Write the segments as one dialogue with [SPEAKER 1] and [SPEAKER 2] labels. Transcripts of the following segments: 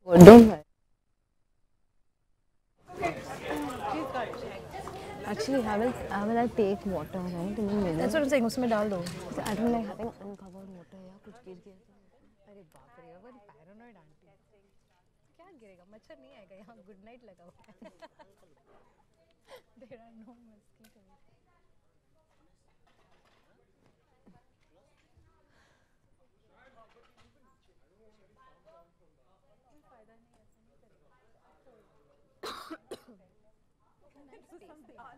[SPEAKER 1] Oh, don't worry. Actually, I will I take water, right? In a minute.
[SPEAKER 2] That's what I'm saying. उसमें डाल दो.
[SPEAKER 1] I don't like having uncovered water. या कुछ गिर गया तो.
[SPEAKER 2] अरे बाप रे, वो पैरानॉइड आंटी. क्या गिरेगा? मच्छर नहीं आएगा यहाँ. गुड नाइट लगा हुआ है. There are no mosquitoes.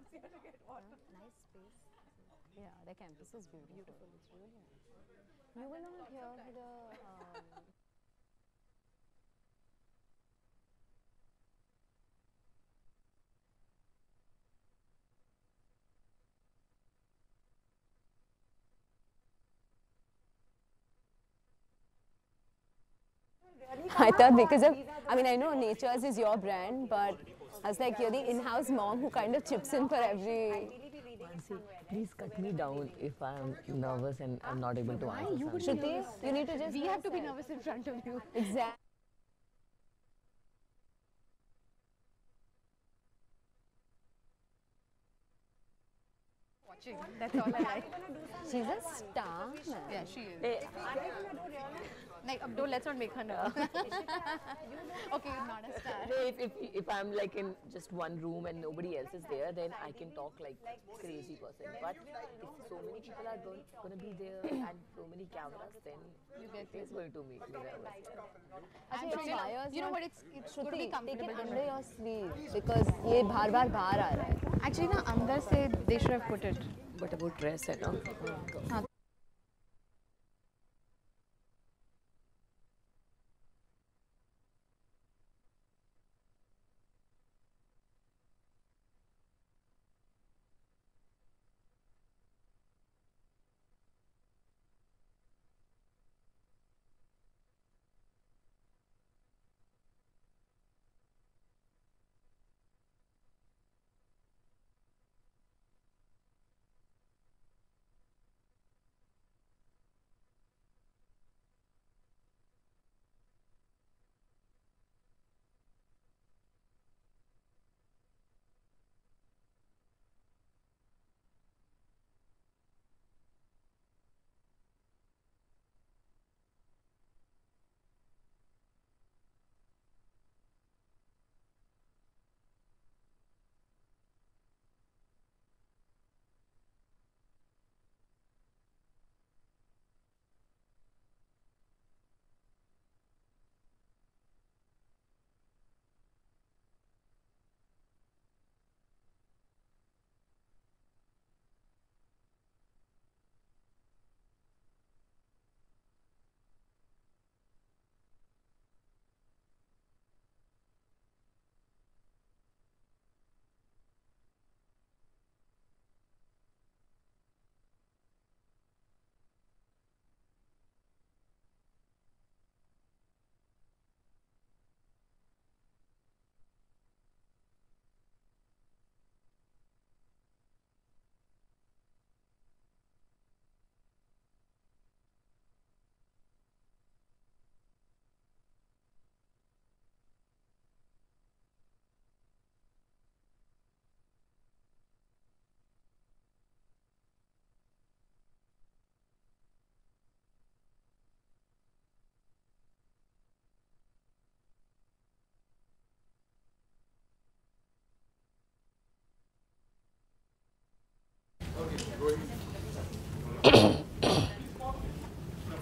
[SPEAKER 1] Nice space. Yeah, the campus is beautiful. It's really nice. You were not here for the. I thought because of, I mean, I know Nature's is your brand, but I was like, you're the in-house mom who kind of chips in for every.
[SPEAKER 3] Mansi, please cut me down if I'm nervous and I'm not able to answer
[SPEAKER 2] You would
[SPEAKER 3] something.
[SPEAKER 2] be
[SPEAKER 1] Shruti,
[SPEAKER 2] nervous.
[SPEAKER 1] you need to just.
[SPEAKER 2] We
[SPEAKER 1] be
[SPEAKER 2] have to be
[SPEAKER 1] yourself.
[SPEAKER 2] nervous in front of you.
[SPEAKER 1] Exactly.
[SPEAKER 2] Watching. That's all I like.
[SPEAKER 1] She's a star, man.
[SPEAKER 2] Yeah, she is.
[SPEAKER 3] Hey,
[SPEAKER 2] Like, don't, let's not make her nervous. Okay, you're not a star.
[SPEAKER 3] if I'm like in just one room and nobody else is there, then I can talk like crazy person. But if so many people are going to be there and so many cameras, then
[SPEAKER 2] You get
[SPEAKER 3] it's going to make me nervous.
[SPEAKER 1] Actually,
[SPEAKER 2] But
[SPEAKER 1] your wires
[SPEAKER 2] you know
[SPEAKER 1] not-
[SPEAKER 2] what? It's good to
[SPEAKER 1] Shruti,
[SPEAKER 2] be
[SPEAKER 1] take
[SPEAKER 2] comfortable.
[SPEAKER 1] it under your sleeve because ये बार बाहर आ रहा है.
[SPEAKER 2] Actually, ना अंदर से they should have put it.
[SPEAKER 3] But about dress, you know.
[SPEAKER 2] हाँ.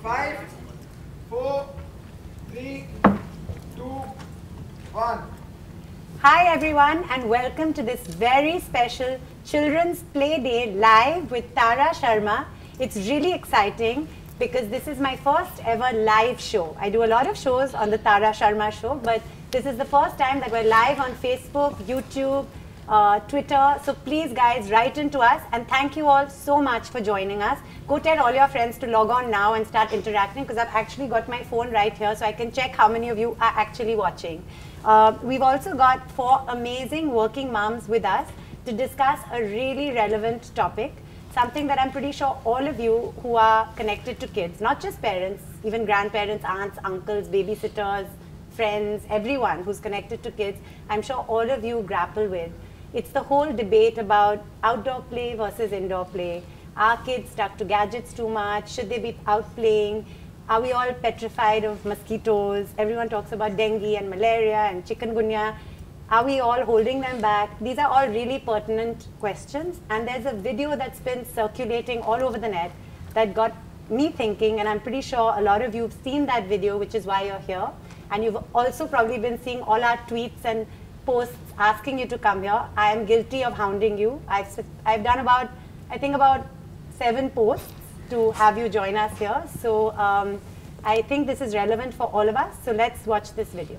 [SPEAKER 4] Five, four, three, two, one.
[SPEAKER 5] Hi everyone and welcome to this very special Children's Play Day live with Tara Sharma. It's really exciting because this is my first ever live show. I do a lot of shows on the Tara Sharma show, but this is the first time that we're live on Facebook, YouTube, Twitter. So please guys, write into us and thank you all so much for joining us. Go tell all your friends to log on now and start interacting because I've actually got my phone right here so I can check how many of you are actually watching. We've also got 4 amazing working moms with us to discuss a really relevant topic, something that I'm pretty sure all of you who are connected to kids, not just parents, even grandparents, aunts, uncles, babysitters, friends, everyone who's connected to kids, I'm sure all of you grapple with. It's the whole debate about outdoor play versus indoor play. Are kids stuck to gadgets too much? Should they be out playing? Are we all petrified of mosquitoes? Everyone talks about dengue and malaria and chikungunya. Are we all holding them back? These are all really pertinent questions. And there's a video that's been circulating all over the net that got me thinking, and I'm pretty sure a lot of you have seen that video, which is why you're here. And you've also probably been seeing all our tweets and posts asking you to come here. I am guilty of hounding you. I've done about, I think about 7 posts to have you join us here. So I think this is relevant for all of us. So let's watch this video.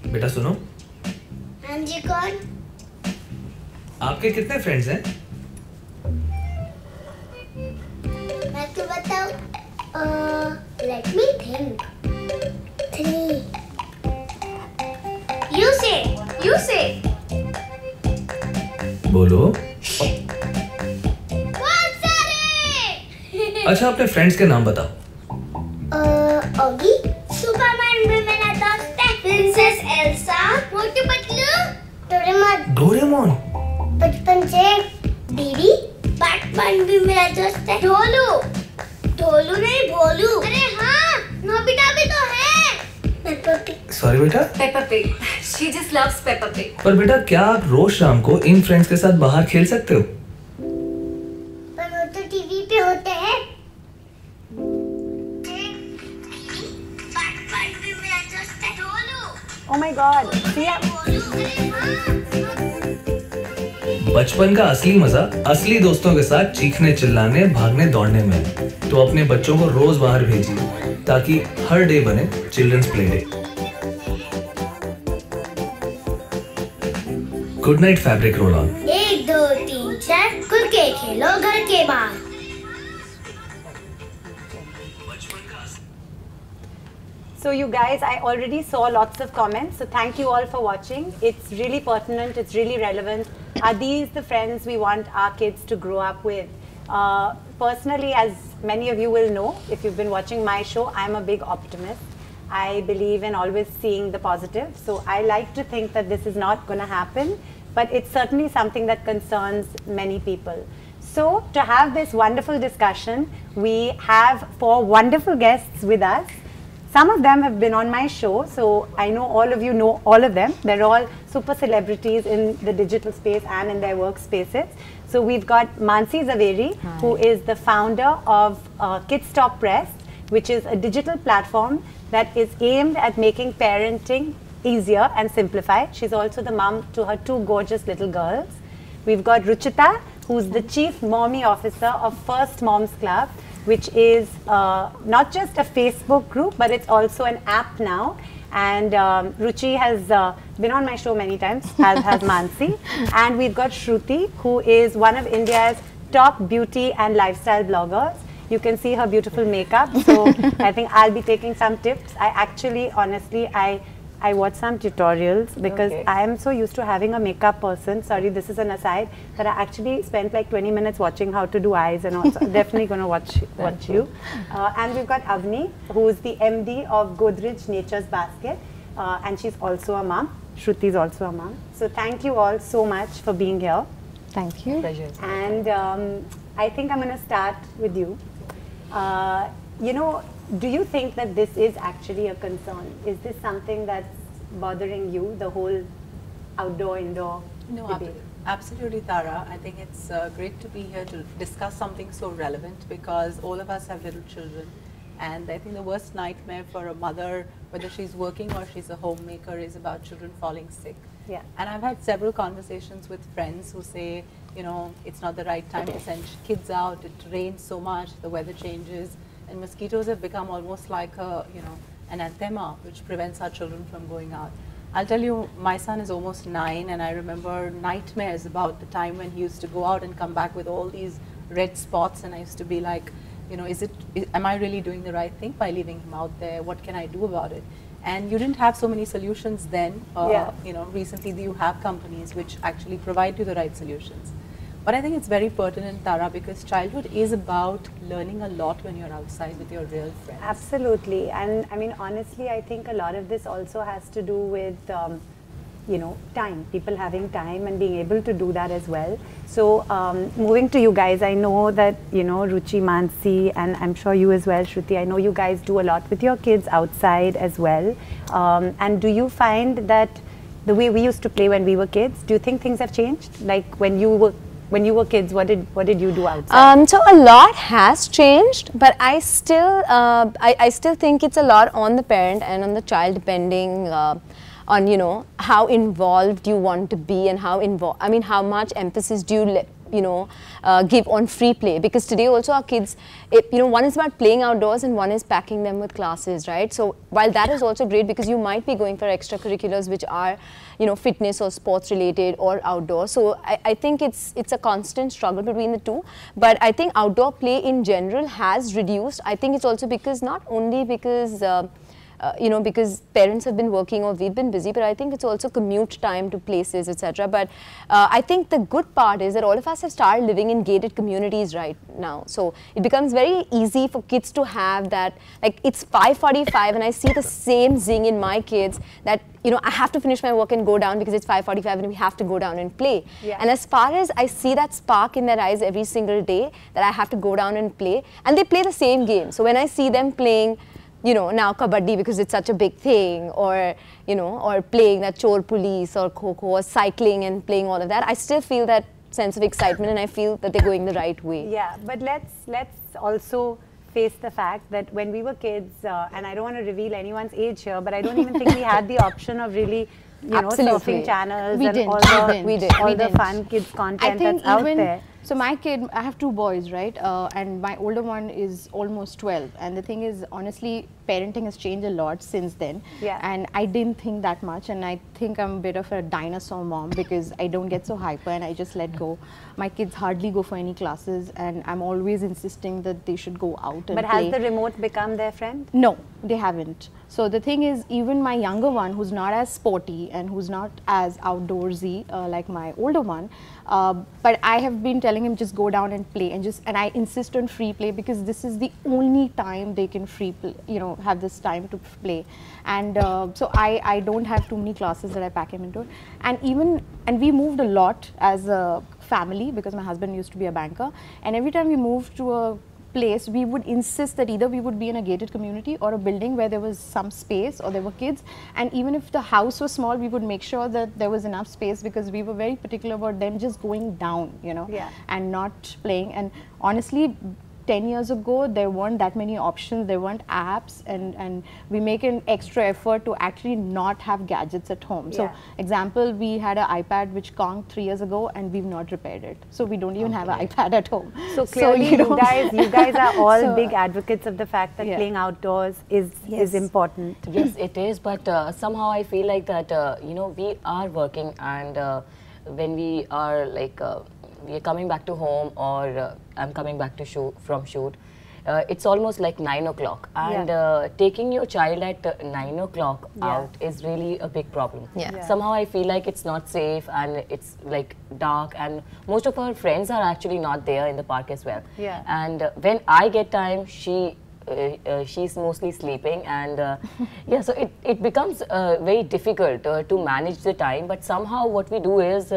[SPEAKER 6] बेटा सुनो,
[SPEAKER 7] हाँ जी कौन?
[SPEAKER 6] आपके कितने friends हैं?
[SPEAKER 7] मैं तो बताऊँ. Let me think. 3. You say. You say.
[SPEAKER 6] बोलो.
[SPEAKER 7] बहुत सारे.
[SPEAKER 6] अच्छा अपने फ्रेंड्स के नाम बताओ.
[SPEAKER 7] ओगी. सुपरमैन भी मेरा दोस्त है. Princess Elsa. Motu Patlu. Doraemon.
[SPEAKER 6] Doraemon.
[SPEAKER 7] बचपन से दीदी. बैटमैन भी मेरा दोस्त है. ढोलू. ढोलू नहीं भोलू. अरे हाँ, नोबिता भी तो है. Paper pig.
[SPEAKER 6] सॉरी बेटा.
[SPEAKER 8] Paper pig. She just loves Peppa Pig.
[SPEAKER 6] पर बेटा क्या आप रोज शाम को इन फ्रेंड्स के साथ बाहर खेल सकते हो?
[SPEAKER 7] पर वो तो टीवी पे होते हैं.
[SPEAKER 5] Oh my God. See,
[SPEAKER 6] बचपन का असली मजा असली दोस्तों के साथ चीखने चिल्लाने भागने दौड़ने में है। तो अपने बच्चों को रोज बाहर भेजिए ताकि हर डे बने children's play day. Good night fabric roll on.
[SPEAKER 7] 1 2 3 4 खुल के खेलो घर के बाहर।
[SPEAKER 5] So you guys, I already saw lots of comments, so thank you all for watching. It's really pertinent, it's really relevant. Are these the friends we want our kids to grow up with? Personally, as many of you will know, if you've been watching my show, I'm a big optimist. I believe in always seeing the positive. So I like to think that this is not going to happen, but it's certainly something that concerns many people. So to have this wonderful discussion, we have 4 wonderful guests with us. Some of them have been on my show, so I know all of you know all of them. They're all super celebrities in the digital space and in their workspaces. So we've got Mansi Zaveri, who is the founder of Kids Stop Press, which is a digital platform that is aimed at making parenting easier and simplified. She's also the mom to her 2 gorgeous little girls. We've got Ruchita, who's the chief mommy officer of First Moms Club, which is not just a Facebook group, but it's also an app now. And Ruchi has been on my show many times, as has Mansi. And we've got Shruti, who is one of India's top beauty and lifestyle bloggers. You can see her beautiful makeup. So I think I'll be taking some tips. I actually, honestly, I watched some tutorials because I am so used to having a makeup person. Sorry, this is an aside. That I actually spent like 20 minutes watching how to do eyes and also definitely going to watch you. And we've got Avni, who is the MD of Godrej Nature's Basket. And she's also a mom. Shruti is also a mom. So thank you all so much for being here.
[SPEAKER 1] Thank you.
[SPEAKER 3] Pleasure.
[SPEAKER 5] And I think I'm going to start with you. You know, do you think that this is actually a concern? Is this something that's bothering you, the whole outdoor-indoor debate?
[SPEAKER 9] Absolutely, Tara. I think it's great to be here to discuss something so relevant because all of us have little children. And I think the worst nightmare for a mother, whether she's working or she's a homemaker, is about children falling sick.
[SPEAKER 5] Yeah.
[SPEAKER 9] And I've had several conversations with friends who say, you know, it's not the right time to send kids out. It rains so much, the weather changes. And mosquitoes have become almost like a, you know, an anathema which prevents our children from going out. I'll tell you, my son is almost 9 and I remember nightmares about the time when he used to go out and come back with all these red spots, and I used to be like, you know, am I really doing the right thing by leaving him out there? What can I do about it? And you didn't have so many solutions then. You know, recently you have companies which actually provide you the right solutions. But I think it's very pertinent, Tara, because childhood is about learning a lot when you're outside with your real friends.
[SPEAKER 5] Absolutely. And I mean, honestly, I think a lot of this also has to do with, you know, time, people having time and being able to do that as well. So moving to you guys, I know that, you know, Ruchi, Mansi, and I'm sure you as well, Shruti, I know you guys do a lot with your kids outside as well. And do you find that the way we used to play when we were kids, do you think things have changed? Like when you were kids, what did you do outside?
[SPEAKER 1] So a lot has changed, but I still I still think it's a lot on the parent and on the child, depending on, you know, how involved you want to be and how how much emphasis do you give on free play, because today also our kids, you know, one is about playing outdoors and one is packing them with classes, right? So while that is also great, because you might be going for extracurriculars which are, you know, fitness or sports related or outdoor. So I think it's a constant struggle between the two. But I think outdoor play in general has reduced. I think it's also because, not only because you know, because parents have been working or we've been busy, but I think it's also commute time to places, etc. But I think the good part is that all of us have started living in gated communities right now. So it becomes very easy for kids to have that, like it's 5:45 and I see the same zing in my kids that, you know, I have to finish my work and go down because it's 5:45 and we have to go down and play. Yeah. And as far as I see that spark in their eyes every single day that I have to go down and play, and they play the same game. So when I see them playing, you know, now kabaddi because it's such a big thing, or, you know, or playing that chor police or kho-kho, or cycling and playing all of that, I still feel that sense of excitement and I feel that they're going the right way.
[SPEAKER 5] Yeah, but let's also face the fact that when we were kids, and I don't want to reveal anyone's age here, but I don't even think we had the option of really, you know, surfing channels and all the fun kids content that's out there.
[SPEAKER 2] So my kid, I have two boys, right? And my older one is almost 12. And the thing is, honestly, parenting has changed a lot since then. Yeah. And I didn't think that much. And I think I'm a bit of a dinosaur mom because I don't get so hyper and I just let go. My kids hardly go for any classes and I'm always insisting that they should go out and play.
[SPEAKER 5] But has the remote become their friend?
[SPEAKER 2] No, they haven't. So the thing is, even my younger one, who's not as sporty and who's not as outdoorsy like my older one, but I have been telling him just go down and play, and I insist on free play because this is the only time they can free play, you know, have this time to play. And so I don't have too many classes that I pack him into. And we moved a lot as a family because my husband used to be a banker, and every time we moved to a place, we would insist that either we would be in a gated community or a building where there was some space or there were kids, and even if the house was small, we would make sure that there was enough space because we were very particular about them just going down, you know, and not playing. And honestly, 10 years ago, there weren't that many options, there weren't apps, and we make an extra effort to actually not have gadgets at home. So, example, we had an iPad which conked 3 years ago and we've not repaired it. So, we don't even have an iPad at home.
[SPEAKER 5] So, clearly you guys are all big advocates of the fact that playing outdoors is important.
[SPEAKER 3] Yes, it is, but somehow I feel like that, you know, we are working, and when we are like, we are coming back to home, or I'm coming back to from shoot, it's almost like 9 o'clock, and taking your child at 9 o'clock out is really a big problem. Somehow I feel like it's not safe and it's like dark, and most of our friends are actually not there in the park as well. And when I get time, she's mostly sleeping, and so it becomes very difficult to manage the time. But somehow what we do is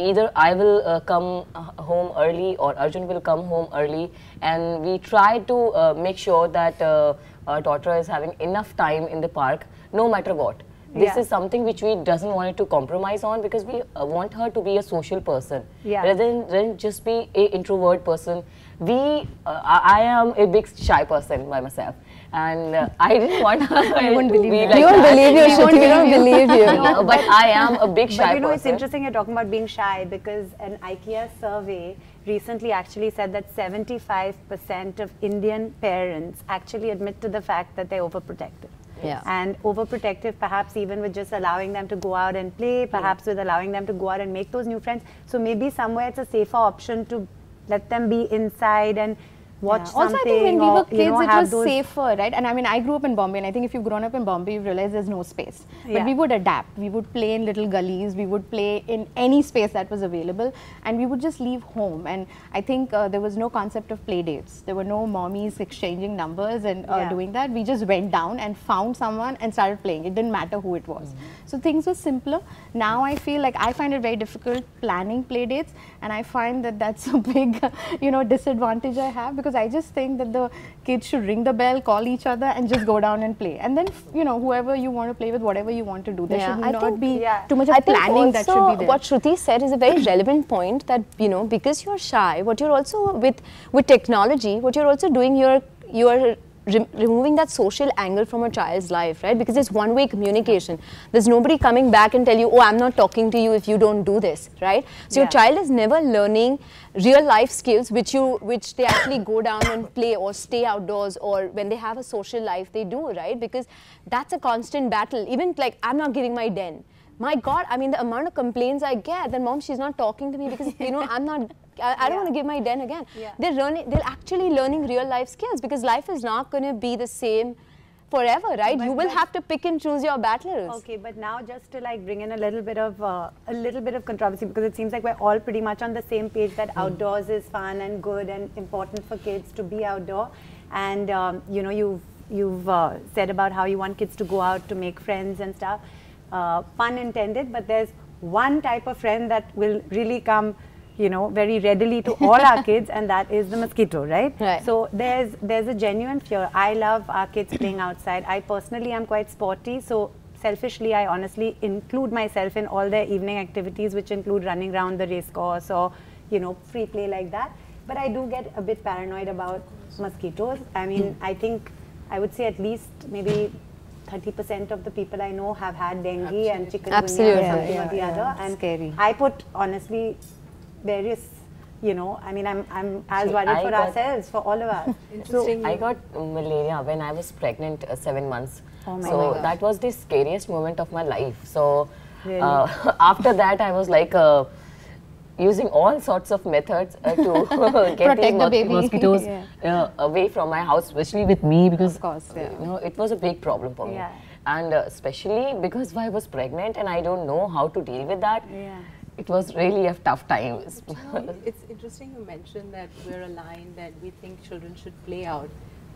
[SPEAKER 3] either I will come home early or Arjun will come home early, and we try to make sure that our daughter is having enough time in the park no matter what. This is something which we doesn't want to compromise on, because we want her to be a social person rather than just be an introvert person. I am a big shy person by myself, and I didn't want her to be like that.
[SPEAKER 1] We don't believe you, we don't believe you.
[SPEAKER 3] No, but I am a big shy
[SPEAKER 5] person. But you know, it's
[SPEAKER 3] person.
[SPEAKER 5] interesting you're talking about being shy, because an IKEA survey recently actually said that 75% of Indian parents actually admit to the fact that they're overprotective. And overprotective, perhaps even with just allowing them to go out and play, perhaps with allowing them to go out and make those new friends. So maybe somewhere it's a safer option to let them be inside and watch
[SPEAKER 2] Also,
[SPEAKER 5] something,
[SPEAKER 2] I think when we
[SPEAKER 5] or,
[SPEAKER 2] were kids,
[SPEAKER 5] you know,
[SPEAKER 2] it
[SPEAKER 5] have
[SPEAKER 2] was
[SPEAKER 5] those
[SPEAKER 2] safer, right? And I mean, I grew up in Bombay, and I think if you've grown up in Bombay, you realize there's no space. But
[SPEAKER 5] Yeah.
[SPEAKER 2] we would adapt. We would play in little gullies. We would play in any space that was available, and we would just leave home. And I think there was no concept of play dates. There were no mommies exchanging numbers and
[SPEAKER 5] Yeah.
[SPEAKER 2] doing that. We just went down and found someone and started playing. It didn't matter who it was. So things were simpler. Now I feel like I find it very difficult planning play dates, and I find that that's a big, disadvantage I have, because I just think that the kids should ring the bell, call each other, and just go down and play. And then, whoever you want to play with, whatever you want to do, there should
[SPEAKER 1] I
[SPEAKER 2] not
[SPEAKER 1] think-
[SPEAKER 2] be
[SPEAKER 5] yeah.
[SPEAKER 2] too much of
[SPEAKER 1] I think
[SPEAKER 2] planning that should be
[SPEAKER 1] also
[SPEAKER 2] there.
[SPEAKER 1] what Shruti said is a very relevant point, that because you're shy, what you're also with technology, what you're also doing, you're removing that social angle from a child's life, right? Because it's one-way communication. There's nobody coming back and tell you, oh, I'm not talking to you if you don't do this, right? So your child is never learning real life skills which they actually go down and play or stay outdoors, or when they have a social life they do, right? Because that's a constant battle. Even like, I'm not giving my den. My God, I mean, the amount of complaints I get that mom, she's not talking to me because, I'm not, I don't want to give my den again.
[SPEAKER 5] Yeah.
[SPEAKER 1] They're actually learning real life skills, because life is not going to be the same forever, right? You will have to pick and choose your battles.
[SPEAKER 5] Okay, but now just to like bring in a little bit of controversy, because it seems like we're all pretty much on the same page that outdoors is fun and good and important for kids to be outdoor. And you've said about how you want kids to go out to make friends and stuff. Pun intended, but there's one type of friend that will really come very readily to all our kids, and that is the mosquito, right?
[SPEAKER 1] Right.
[SPEAKER 5] So there's a genuine fear. I love our kids playing outside. I personally am quite sporty, so selfishly I honestly include myself in all their evening activities, which include running around the race course or free play like that. But I do get a bit paranoid about mosquitoes. I mean, I think I would say at least maybe 30% of the people I know have had dengue and chikungunya or something or the other. And
[SPEAKER 2] scary.
[SPEAKER 5] I put honestly various, I mean, I'm as worried for ourselves, for all of us.
[SPEAKER 9] Interesting.
[SPEAKER 3] I got malaria when I was pregnant 7 months.
[SPEAKER 5] Oh my
[SPEAKER 3] so
[SPEAKER 5] God.
[SPEAKER 3] that was the scariest moment of my life. So
[SPEAKER 5] Really?
[SPEAKER 3] after that I was like using all sorts of methods to get
[SPEAKER 2] Protect the baby.
[SPEAKER 3] mosquitoes away from my house, especially with me, because
[SPEAKER 2] Of course, yeah.
[SPEAKER 3] it was a big problem for me.
[SPEAKER 5] Yeah.
[SPEAKER 3] And especially because I was pregnant and I don't know how to deal with that.
[SPEAKER 5] Yeah.
[SPEAKER 3] It was really a tough time.
[SPEAKER 9] It's interesting you mentioned that we're aligned, that we think children should play out.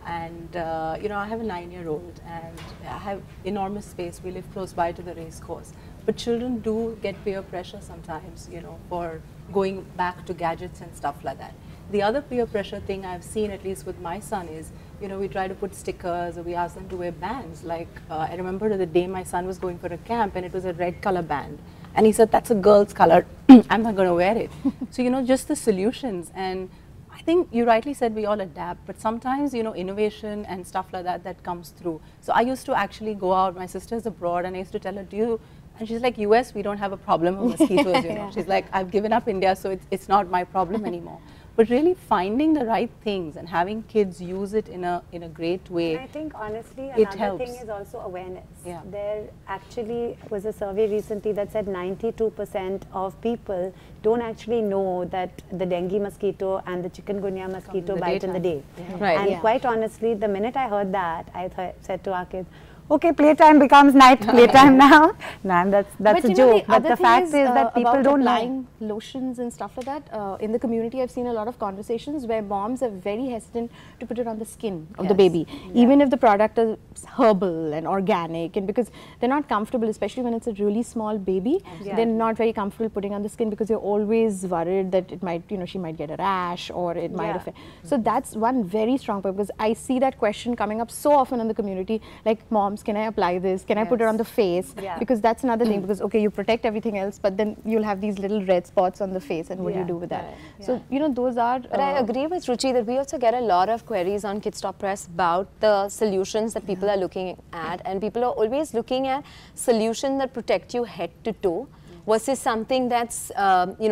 [SPEAKER 9] And, I have a 9-year-old and I have enormous space. We live close by to the race course. But children do get peer pressure sometimes, for going back to gadgets and stuff like that. The other peer pressure thing I've seen, at least with my son, is, we try to put stickers or we ask them to wear bands. Like, I remember the day my son was going for a camp and it was a red color band. And he said, that's a girl's color, I'm not going to wear it. So, just the solutions. And I think you rightly said we all adapt, but sometimes, innovation and stuff like that comes through. So I used to actually go out, my sister's abroad, and I used to tell her, and she's like, US, we don't have a problem with mosquitoes, She's like, I've given up India, so it's not my problem anymore. But really finding the right things and having kids use it in a great way.
[SPEAKER 5] I think honestly
[SPEAKER 9] it
[SPEAKER 5] another
[SPEAKER 9] helps.
[SPEAKER 5] thing is also awareness.
[SPEAKER 9] Yeah.
[SPEAKER 5] There actually was a survey recently that said 92% of people don't actually know that the dengue mosquito and the chikungunya mosquito bite in the day.
[SPEAKER 9] Yeah.
[SPEAKER 1] Right.
[SPEAKER 5] And quite honestly, the minute I heard that, I said to our kids, okay, playtime becomes night playtime now. No, that's a joke. But the fact is that people don't know.
[SPEAKER 2] applying lotions and stuff like that. In the community, I've seen a lot of conversations where moms are very hesitant to put it on the skin of the baby, even if the product is herbal and organic, and because they're not comfortable, especially when it's a really small baby. They're not very comfortable putting on the skin because you're always worried that it might, she might get a rash or it might affect. So that's one very strong point, because I see that question coming up so often in the community, like, moms, can I apply this? Can I put it on the face? Because that's another thing, because okay, you protect everything else, but then you'll have these little red spots on the face, and what do you do with that? So, those are...
[SPEAKER 1] But I agree with Ruchi that we also get a lot of queries on Kids Stop Press about the solutions that people are looking at, and people are always looking at solutions that protect you head to toe versus something that's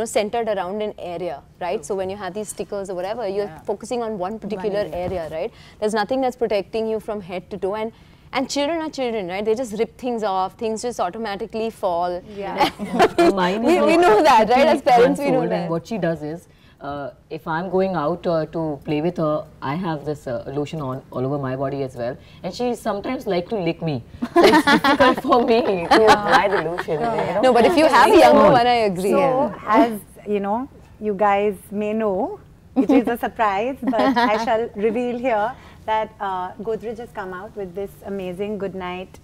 [SPEAKER 1] centered around an area, right? So when you have these stickers or whatever, you're focusing on one particular area, right? There's nothing that's protecting you from head to toe. And children are children, right? They just rip things off, things just automatically fall.
[SPEAKER 3] Mine is
[SPEAKER 1] we know that, right? As parents, we know that.
[SPEAKER 3] And what she does is, if I'm going out to play with her, I have this lotion on all over my body as well, and she sometimes like to lick me. So it's difficult for me to apply the lotion. You know?
[SPEAKER 1] No, but if you have a younger one, I agree.
[SPEAKER 5] So, as you know, you guys may know, it is a surprise, but I shall reveal here that Godrej has come out with this amazing Goodnight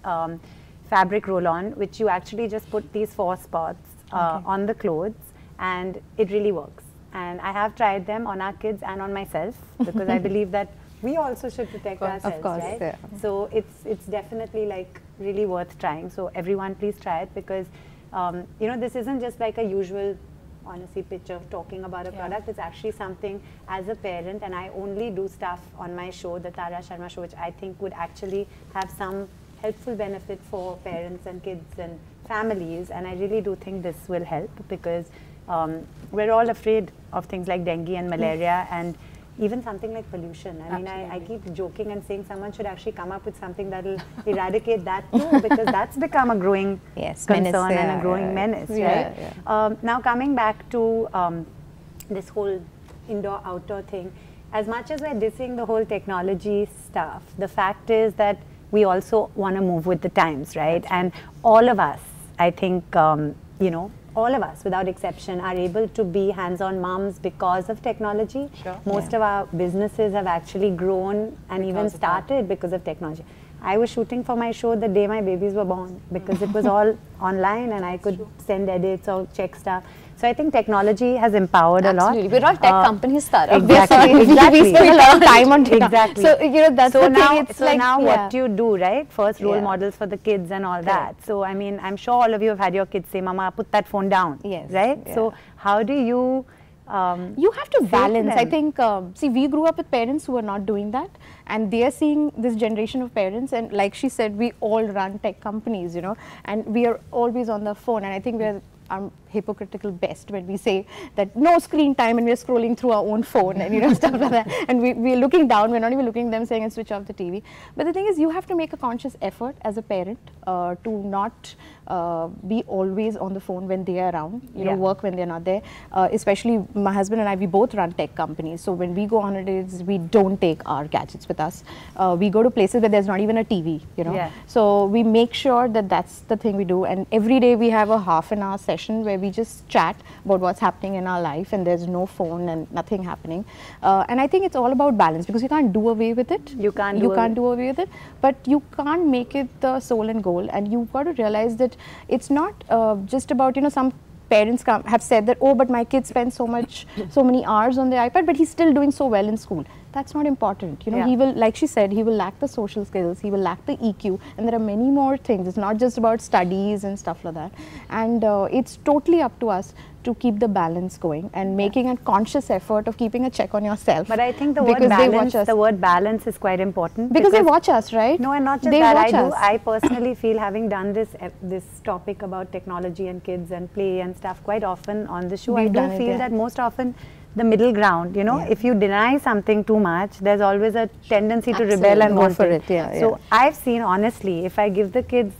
[SPEAKER 5] fabric roll-on, which you actually just put these 4 spots on the clothes, and it really works. And I have tried them on our kids and on myself, because I believe that we also should protect ourselves,
[SPEAKER 2] of course,
[SPEAKER 5] right?
[SPEAKER 2] yeah.
[SPEAKER 5] So it's definitely like really worth trying. So everyone please try it, because you know, this isn't just like a usual honestly picture of talking about a product. It's actually something as a parent, and I only do stuff on my show, the Tara Sharma show, which I think would actually have some helpful benefit for parents and kids and families, and I really do think this will help, because we're all afraid of things like dengue and malaria, and even something like pollution. I mean, I keep joking and saying someone should actually come up with something that will eradicate that too, because that's become a growing concern and a growing menace, right? Now coming back to this whole indoor-outdoor thing, as much as we're dissing the whole technology stuff, the fact is that we also want to move with the times, right? And all of us, I think, you know, all of us without exception are able to be hands-on moms because of technology. Most of our businesses have actually grown and even started because of technology. I was shooting for my show the day my babies were born, because it was all online and I could send edits or check stuff. So I think technology has empowered a lot.
[SPEAKER 1] We're all tech companies, Tara.
[SPEAKER 5] Exactly.
[SPEAKER 2] We spend a lot of time on technology.
[SPEAKER 5] Exactly.
[SPEAKER 2] So, you know, that's
[SPEAKER 5] so
[SPEAKER 2] the
[SPEAKER 5] now,
[SPEAKER 2] thing. It's
[SPEAKER 5] so
[SPEAKER 2] like,
[SPEAKER 5] now what do you do, right? First role
[SPEAKER 2] Yeah.
[SPEAKER 5] models for the kids and all that. So, I mean, I'm sure all of you have had your kids say, Mama, put that phone down.
[SPEAKER 2] Yes.
[SPEAKER 5] Right?
[SPEAKER 2] Yeah.
[SPEAKER 5] So, how do you...
[SPEAKER 2] you have to balance. I
[SPEAKER 5] them.
[SPEAKER 2] think, see, we grew up with parents who are not doing that, and they are seeing this generation of parents, and like she said, we all run tech companies, you know, and we are always on the phone, and I think we're hypocritical best when we say that no screen time and we're scrolling through our own phone and, you know, stuff like that, and we're looking down, we're not even looking at them saying and switch off the TV. But the thing is, you have to make a conscious effort as a parent to not be always on the phone when they are around, you know, work when they're not there. Especially my husband and I, we both run tech companies, so when we go on holidays, we don't take our gadgets with us. We go to places where there's not even a TV, you know. So we make sure that that's the thing we do, and every day we have a half-an-hour session where we just chat about what's happening in our life, and there's no phone and nothing happening. And I think it's all about balance, because you can't do away with it. You can't do away with it, but you can't make it the soul and goal. And you've got to realize that it's not just about, you know, some parents have said that, oh, but my kid spends so many hours on the iPad, but he's still doing so well in school. That's not important. You know, he will, like she said, he will lack the social skills, he will lack the EQ, and there are many more things. It's not just about studies and stuff like that. And it's totally up to us to keep the balance going and making a conscious effort of keeping a check on yourself.
[SPEAKER 5] But I think the word balance is quite important.
[SPEAKER 2] Because they watch us, right?
[SPEAKER 5] No, and not just that. I personally feel, having done this topic about technology and kids and play and stuff quite often on the show, I do feel that most often the middle ground, you know, if you deny something too much, there's always a tendency to rebel and go for it. So I've seen, honestly, if I give the kids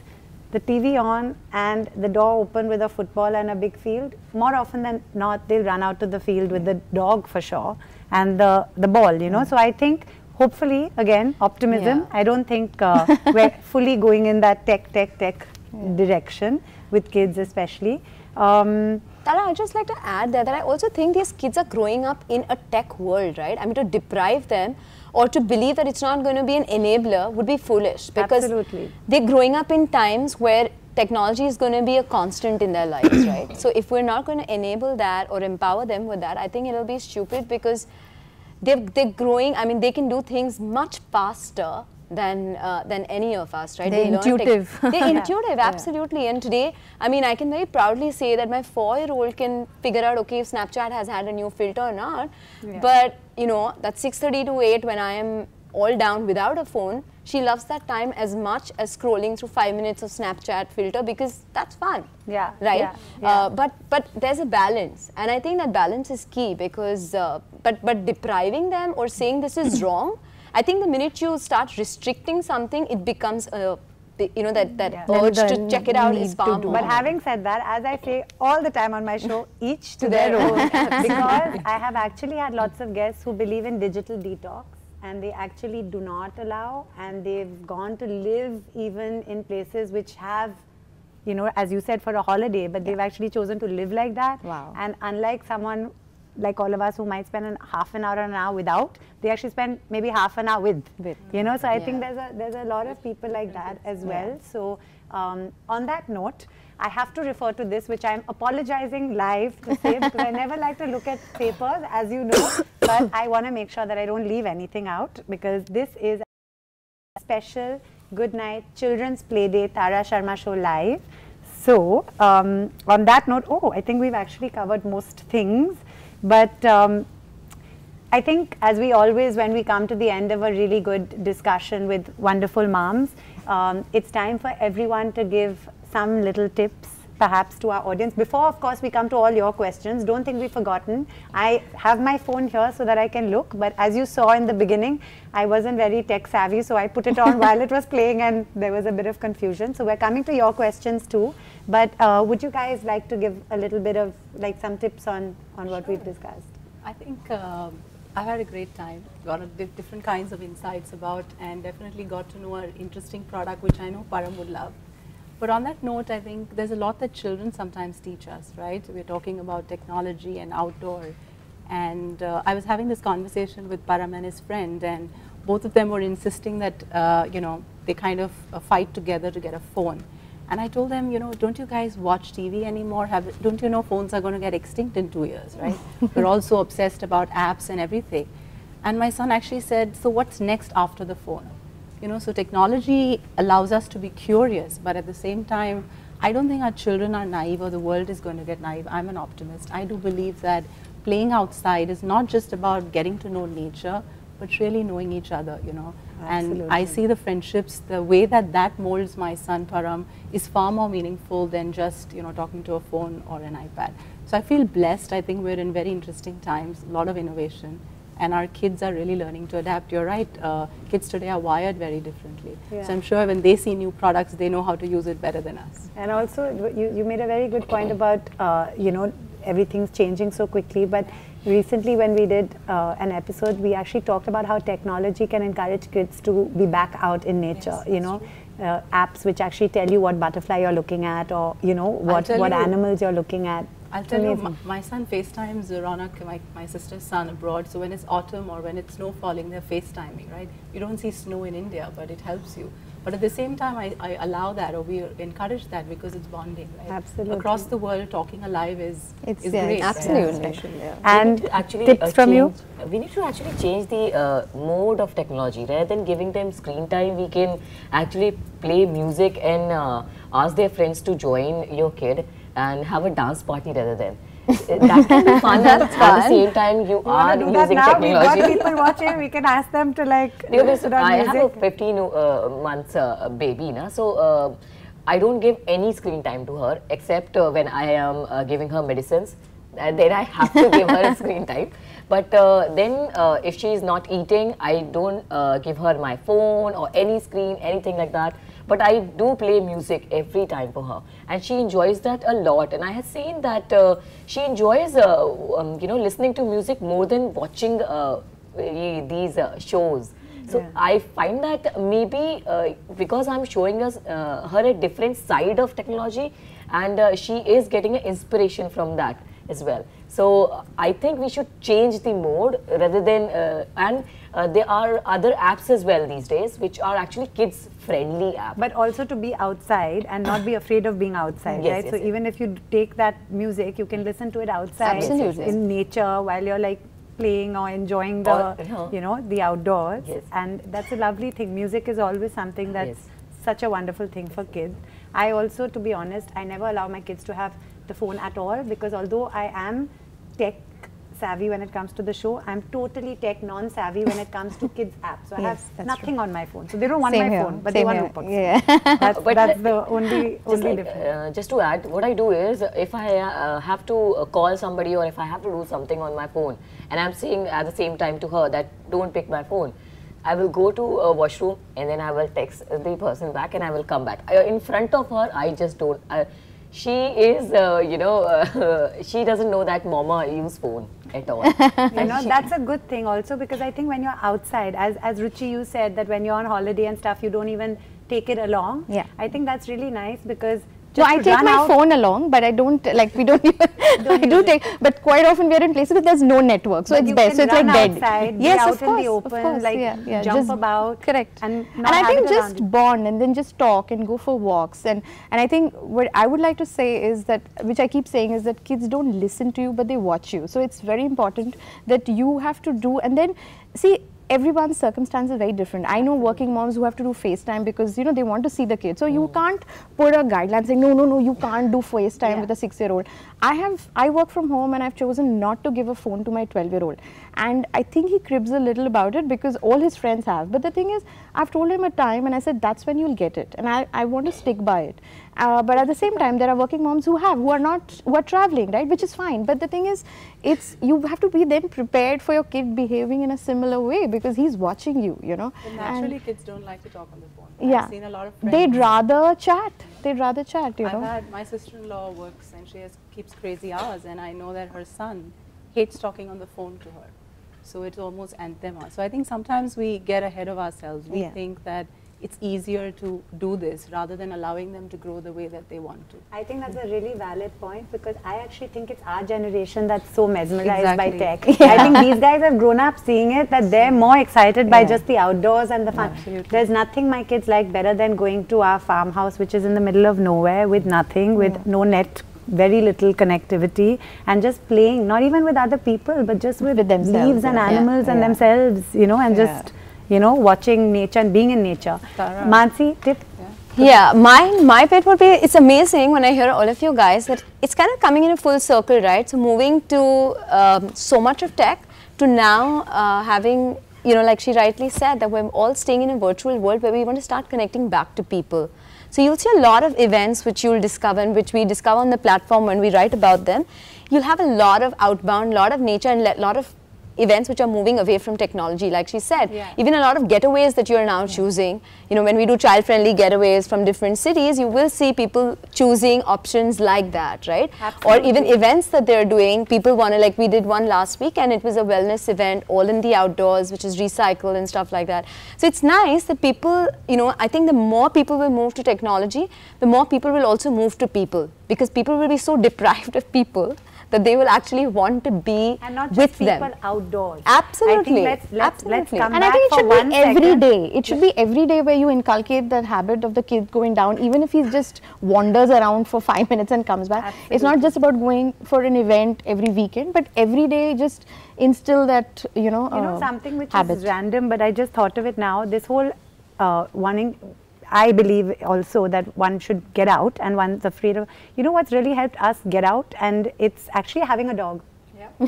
[SPEAKER 5] the TV on and the door open with a football and a big field, more often than not, they'll run out to the field with the dog for sure and the ball, you know. So I think, hopefully, again, optimism. I don't think we're fully going in that tech direction with kids especially.
[SPEAKER 1] Tara, I'd just like to add that I also think these kids are growing up in a tech world, right? I mean, to deprive them or to believe that it's not going to be an enabler would be foolish, because they're growing up in times where technology is going to be a constant in their lives, right? So if we're not going to enable that or empower them with that, I think it'll be stupid, because they're growing. I mean, they can do things much faster than any of us, right?
[SPEAKER 2] They're intuitive.
[SPEAKER 1] They're intuitive, absolutely. And today, I mean, I can very proudly say that my 4-year-old can figure out, okay, if Snapchat has had a new filter or not. But, you know, that 6:30 to 8 when I am all down without a phone, she loves that time as much as scrolling through 5 minutes of Snapchat filter, because that's fun. Right? But there's a balance, and I think that balance is key, because but depriving them or saying this is wrong, I think the minute you start restricting something, it becomes you know, that
[SPEAKER 5] Yeah.
[SPEAKER 1] urge
[SPEAKER 2] Then
[SPEAKER 1] to
[SPEAKER 2] the
[SPEAKER 1] check it out
[SPEAKER 2] need
[SPEAKER 1] is
[SPEAKER 2] to
[SPEAKER 1] far
[SPEAKER 2] do
[SPEAKER 1] more.
[SPEAKER 5] But having said that, as I say all the time on my show, each to their own. Because I have actually had lots of guests who believe in digital detox, and they actually do not allow, and they've gone to live even in places which have, you know, as you said, for a holiday, but they've actually chosen to live like that.
[SPEAKER 2] Wow.
[SPEAKER 5] And unlike someone like all of us who might spend half an hour or an hour without, they actually spend maybe half an hour with. You know, so I think there's a lot of people like that as well. So on that note, I have to refer to this, which I'm apologizing live to say, because I never like to look at papers, as you know, but I want to make sure that I don't leave anything out, because this is a special Good Night Children's Playdate Tara Sharma Show live. So on that note, I think we've actually covered most things, but I think, as we always, when we come to the end of a really good discussion with wonderful moms, it's time for everyone to give some little tips perhaps to our audience. Before, of course, we come to all your questions, don't think we've forgotten. I have my phone here so that I can look, but as you saw in the beginning, I wasn't very tech savvy, so I put it on while it was playing and there was a bit of confusion. So we're coming to your questions too, but would you guys like to give a little bit of, like, some tips on what we've discussed?
[SPEAKER 9] I think I've had a great time, got different kinds of insights about, and definitely got to know an interesting product which I know Param would love. But on that note, I think there's a lot that children sometimes teach us, right? We're talking about technology and outdoor. And I was having this conversation with Param and his friend, and both of them were insisting that, you know, they kind of fight together to get a phone. And I told them, you know, don't you guys watch TV anymore? Don't you know phones are going to get extinct in 2 years, right? We're all so obsessed about apps and everything. And my son actually said, so what's next after the phone? You know, so technology allows us to be curious, but at the same time, I don't think our children are naive or the world is going to get naive. I'm an optimist. I do believe that playing outside is not just about getting to know nature, but really knowing each other, you know.
[SPEAKER 5] Absolutely.
[SPEAKER 9] And I see the friendships, the way that molds my son Param is far more meaningful than just, you know, talking to a phone or an iPad. So I feel blessed. I think we're in very interesting times, a lot of innovation. And our kids are really learning to adapt. You're right, kids today are wired very differently.
[SPEAKER 5] Yeah.
[SPEAKER 9] So I'm sure when they see new products, they know how to use it better than us.
[SPEAKER 5] And also, you made a very good point about, you know, everything's changing so quickly. But recently when we did an episode, we actually talked about how technology can encourage kids to be back out in nature,
[SPEAKER 9] Yes,
[SPEAKER 5] you know. Apps which actually tell you what butterfly you're looking at, or, you know, what animals you're looking at.
[SPEAKER 9] I'll tell you, my son FaceTimes Ronak, my sister's son, abroad. So when it's autumn or when it's snow falling, they're FaceTiming, right? You don't see snow in India, but it helps you. But at the same time, I allow that, or we encourage that, because it's bonding, right?
[SPEAKER 5] Absolutely.
[SPEAKER 9] Across the world, talking alive is
[SPEAKER 2] It's
[SPEAKER 9] great.
[SPEAKER 1] absolutely.
[SPEAKER 9] Right?
[SPEAKER 5] And
[SPEAKER 3] Actually,
[SPEAKER 5] tips from you?
[SPEAKER 3] We need to actually change the mode of technology. Rather than giving them screen time, we can actually play music and ask their friends to join your kid and have a dance party rather than. That can be fun. At the same time, you are
[SPEAKER 5] do that
[SPEAKER 3] using
[SPEAKER 5] now. We've got
[SPEAKER 3] technology.
[SPEAKER 5] people watching. We can ask them to, like, put on
[SPEAKER 3] I
[SPEAKER 5] music.
[SPEAKER 3] have a 15 months baby, na? So I don't give any screen time to her except when I am giving her medicines. And then I have to give her a screen time. But then if she is not eating, I don't give her my phone or any screen, anything like that. But I do play music every time for her, and she enjoys that a lot. And I have seen that she enjoys, you know, listening to music more than watching these shows. So I find that maybe because I'm showing her a different side of technology, and she is getting an inspiration from that as well. So I think we should change the mode rather than, and there are other apps as well these days which are actually kids friendly apps.
[SPEAKER 5] But also to be outside and not be afraid of being outside,
[SPEAKER 3] Yes,
[SPEAKER 5] right?
[SPEAKER 3] yes,
[SPEAKER 5] So
[SPEAKER 3] yes.
[SPEAKER 5] even if you take that music, you can listen to it outside,
[SPEAKER 1] Absolutely.
[SPEAKER 5] in nature, while you're, like, playing or enjoying the, you know, the outdoors.
[SPEAKER 3] Yes.
[SPEAKER 5] And that's a lovely thing. Music is always something that's
[SPEAKER 3] Yes.
[SPEAKER 5] such a wonderful thing for kids. I also, to be honest, I never allow my kids to have the phone at all, because although I am tech savvy when it comes to the show, I'm totally tech non-savvy when it comes to kids apps. So I have
[SPEAKER 2] that's
[SPEAKER 5] nothing on my phone. So they don't want
[SPEAKER 2] Same
[SPEAKER 5] my
[SPEAKER 2] here,
[SPEAKER 5] phone, but
[SPEAKER 2] same
[SPEAKER 5] they want
[SPEAKER 2] here.
[SPEAKER 5] Rupak's.
[SPEAKER 2] Yeah.
[SPEAKER 5] That's the only difference.
[SPEAKER 3] Just to add, what I do is, if I have to call somebody or if I have to do something on my phone, and I'm saying at the same time to her that don't pick my phone. I will go to a washroom and then I will text the person back and I will come back. In front of her, I just don't. She is, she doesn't know that mama use phone at all.
[SPEAKER 5] That's a good thing also, because I think when you're outside, as Ruchi, you said that when you're on holiday and stuff, you don't even take it along.
[SPEAKER 2] Yeah.
[SPEAKER 5] I think that's really nice, because
[SPEAKER 2] no, I take my phone along, but I don't, like, we don't even, I do take, but quite often we are in places that there's no network, so it's best, so it's like dead.
[SPEAKER 5] Outside,
[SPEAKER 2] yes,
[SPEAKER 5] out
[SPEAKER 2] of course,
[SPEAKER 5] in the open, like jump
[SPEAKER 2] just
[SPEAKER 5] about.
[SPEAKER 2] Correct.
[SPEAKER 5] And
[SPEAKER 2] I think just bond and then just talk and go for walks. And I think what I would like to say is that, which I keep saying, is that kids don't listen to you, but they watch you. So it's very important that you have to do, and then see, everyone's circumstance is very different. I know working moms who have to do FaceTime because, you know, they want to see the kids. So you can't put a guideline saying, no, you can't do FaceTime with a 6-year-old. I work from home and I've chosen not to give a phone to my 12-year-old. And I think he cribs a little about it because all his friends have. But the thing is, I've told him a time and I said, that's when you'll get it. And I want to stick by it. But at the same time, there are working moms who are traveling, right? Which is fine. But the thing is, you have to be then prepared for your kid behaving in a similar way because he's watching you, you know.
[SPEAKER 9] But naturally, kids don't like to talk on the phone.
[SPEAKER 2] Yeah.
[SPEAKER 9] I've seen a lot of friends.
[SPEAKER 2] They'd rather chat. They'd rather chat, you know.
[SPEAKER 9] My sister-in-law works and she keeps crazy hours, and I know that her son hates talking on the phone to her. So it's almost anthema. So I think sometimes we get ahead of ourselves. We think that it's easier to do this rather than allowing them to grow the way that they want to.
[SPEAKER 5] I think that's a really valid point, because I actually think it's our generation that's so mesmerized by tech. I think these guys have grown up seeing it, that they're more excited by just the outdoors and the fun.
[SPEAKER 9] Absolutely.
[SPEAKER 5] There's nothing my kids like better than going to our farmhouse, which is in the middle of nowhere with nothing, with no net, very little connectivity, and just playing, not even with other people, but just with
[SPEAKER 2] themselves,
[SPEAKER 5] leaves and animals and themselves, you know, and just, you know, watching nature and being in nature. Mansi, tip?
[SPEAKER 1] Yeah, my pet would be, it's amazing when I hear all of you guys that it's kind of coming in a full circle, right? So moving to so much of tech to now having, you know, like she rightly said, that we're all staying in a virtual world where we want to start connecting back to people. So you'll see a lot of events which you'll discover and which we discover on the platform when we write about them. You'll have a lot of outbound, lot of nature and a lot of events which are moving away from technology, like she said. Even a lot of getaways that you're now choosing. You know, when we do child-friendly getaways from different cities, you will see people choosing options like that, right? Absolutely. Or even events that they're doing, people want to, like we did one last week and it was a wellness event, all in the outdoors, which is recycled and stuff like that. So it's nice that people, you know, I think the more people will move to technology, the more people will also move to people, because people will be so deprived of people that they will actually want to be
[SPEAKER 5] and not
[SPEAKER 1] with
[SPEAKER 5] just people
[SPEAKER 1] them.
[SPEAKER 5] Outdoors.
[SPEAKER 1] Absolutely.
[SPEAKER 5] I think let's come
[SPEAKER 2] and
[SPEAKER 5] back
[SPEAKER 2] I think it
[SPEAKER 5] for
[SPEAKER 2] should
[SPEAKER 5] one
[SPEAKER 2] be every
[SPEAKER 5] second.
[SPEAKER 2] day. It should be every day where you inculcate that habit of the kid going down, even if he just wanders around for 5 minutes and comes back.
[SPEAKER 5] Absolutely.
[SPEAKER 2] It's not just about going for an event every weekend, but every day just instill that, you know,
[SPEAKER 5] something which
[SPEAKER 2] habit.
[SPEAKER 5] is random, but I just thought of it now. This whole wanting, I believe also that one should get out, and one's afraid of, you know what's really helped us get out, and it's actually having a dog.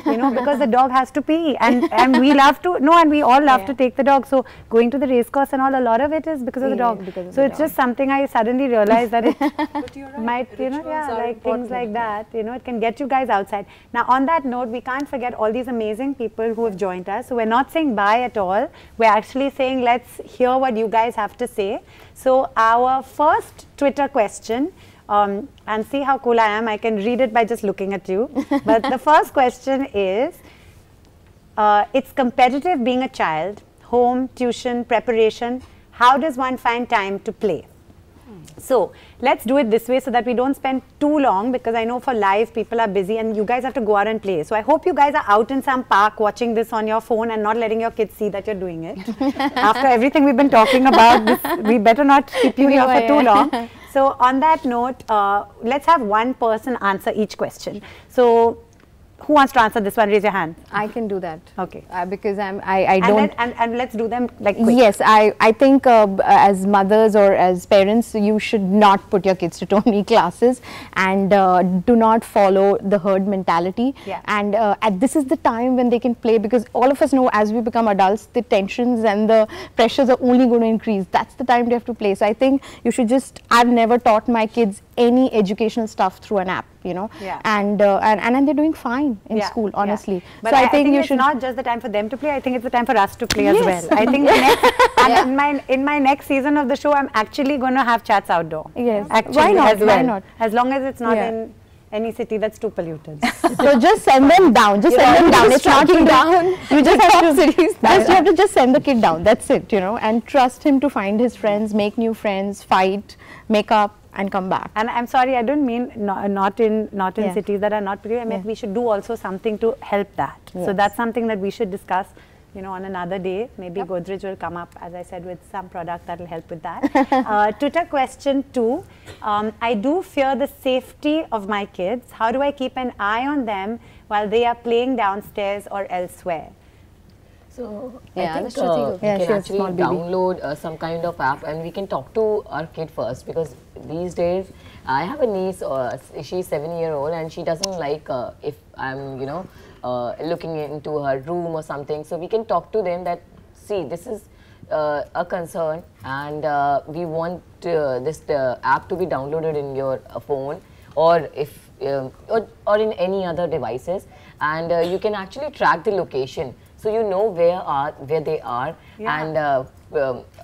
[SPEAKER 5] You know, because the dog has to pee, and we love to, and we all love to take the dog. So going to the race course and all, a lot of it is because of the dog. So it's just something I suddenly realized that it might, you know, like things like that, you know, it can get you guys outside. Now on that note, we can't forget all these amazing people who have joined us. So we're not saying bye at all. We're actually saying let's hear what you guys have to say. So our first Twitter question, and see how cool I am, I can read it by just looking at you. But the first question is, it's competitive being a child, home, tuition, preparation. How does one find time to play? So let's do it this way so that we don't spend too long, because I know for live people are busy and you guys have to go out and play. So I hope you guys are out in some park watching this on your phone and not letting your kids see that you're doing it. After everything we've been talking about, we better not keep you here for too long. So on that note, let's have one person answer each question. So who wants to answer this one? Raise your hand.
[SPEAKER 2] I can do that.
[SPEAKER 5] Okay.
[SPEAKER 2] Because I don't.
[SPEAKER 5] And let's do them like quick.
[SPEAKER 2] Yes, I think as mothers or as parents, you should not put your kids to too many classes, and do not follow the herd mentality.
[SPEAKER 5] Yeah.
[SPEAKER 2] And this is the time when they can play, because all of us know as we become adults, the tensions and the pressures are only going to increase. That's the time they have to play. So I think you should just, I've never taught my kids any educational stuff through an app. you know.
[SPEAKER 5] Yeah.
[SPEAKER 2] And they're doing fine in school, honestly.
[SPEAKER 5] But
[SPEAKER 2] so
[SPEAKER 5] I think
[SPEAKER 2] you
[SPEAKER 5] it's
[SPEAKER 2] should
[SPEAKER 5] not just the time for them to play. I think it's the time for us to play as well. I think the next, in my next season of the show, I'm actually going to have chats outdoor.
[SPEAKER 2] Yes.
[SPEAKER 5] Actually,
[SPEAKER 2] Why not?
[SPEAKER 5] as well.
[SPEAKER 2] Why not?
[SPEAKER 5] As long as it's not in any city that's too polluted.
[SPEAKER 2] So just send them down. Just send them down. It's not down. You just have to just send the kid down. That's it, you know, and trust him to find his friends, make new friends, fight, make up, and come back.
[SPEAKER 5] And I'm sorry, I don't mean not in cities that are not polluted. I mean we should do also something to help that.
[SPEAKER 2] Yes.
[SPEAKER 5] So that's something that we should discuss, you know, on another day. Maybe Godrej will come up, as I said, with some product that will help with that. Twitter question 2. I do fear the safety of my kids. How do I keep an eye on them while they are playing downstairs or elsewhere?
[SPEAKER 3] So
[SPEAKER 1] Yeah,
[SPEAKER 3] I
[SPEAKER 1] that's
[SPEAKER 3] think
[SPEAKER 1] Shruti.
[SPEAKER 3] we can actually download some kind of app, and we can talk to our kid first, because these days I have a niece, she's 7-year-old, and she doesn't like if I'm, you know, looking into her room or something. So we can talk to them that, see, this is a concern, and we want this app to be downloaded in your phone, or if or in any other devices, and you can actually track the location, so you know where they are, and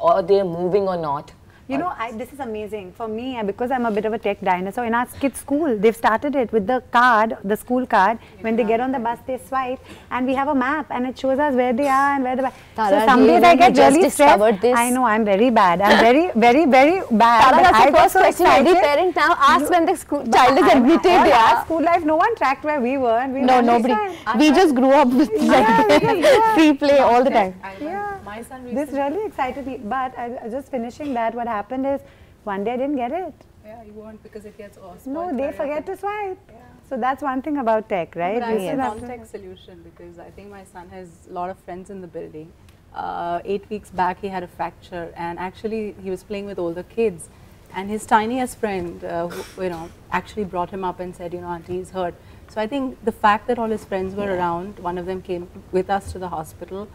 [SPEAKER 3] or they're moving or not.
[SPEAKER 5] You know, this is amazing. For me, because I'm a bit of a tech dinosaur, in our kids' school, they've started it with the card, the school card. When they get on the bus, they swipe, and we have a map, and it shows us where they are and where the. So some days I get really stressed. I know, I'm very bad. I'm very, very, very bad.
[SPEAKER 1] Tara, that's the first question every
[SPEAKER 5] excited.
[SPEAKER 1] parent now asks when the child is admitted.
[SPEAKER 5] Our school life, no one tracked where we were. And we
[SPEAKER 2] No, nobody. We just grew up with free play all the time.
[SPEAKER 9] My son
[SPEAKER 5] This really excited me. But just finishing that, what happened is one day I didn't get it.
[SPEAKER 9] Yeah, you won't, because it gets spoiled.
[SPEAKER 5] No, they forget to swipe. So that's one thing about tech, right?
[SPEAKER 9] But I have a context solution, because I think my son has a lot of friends in the building. 8 weeks back he had a fracture, and actually he was playing with older kids, and his tiniest friend who, you know, actually brought him up and said, you know, auntie, he's hurt. So I think the fact that all his friends were around, one of them came with us to the hospital.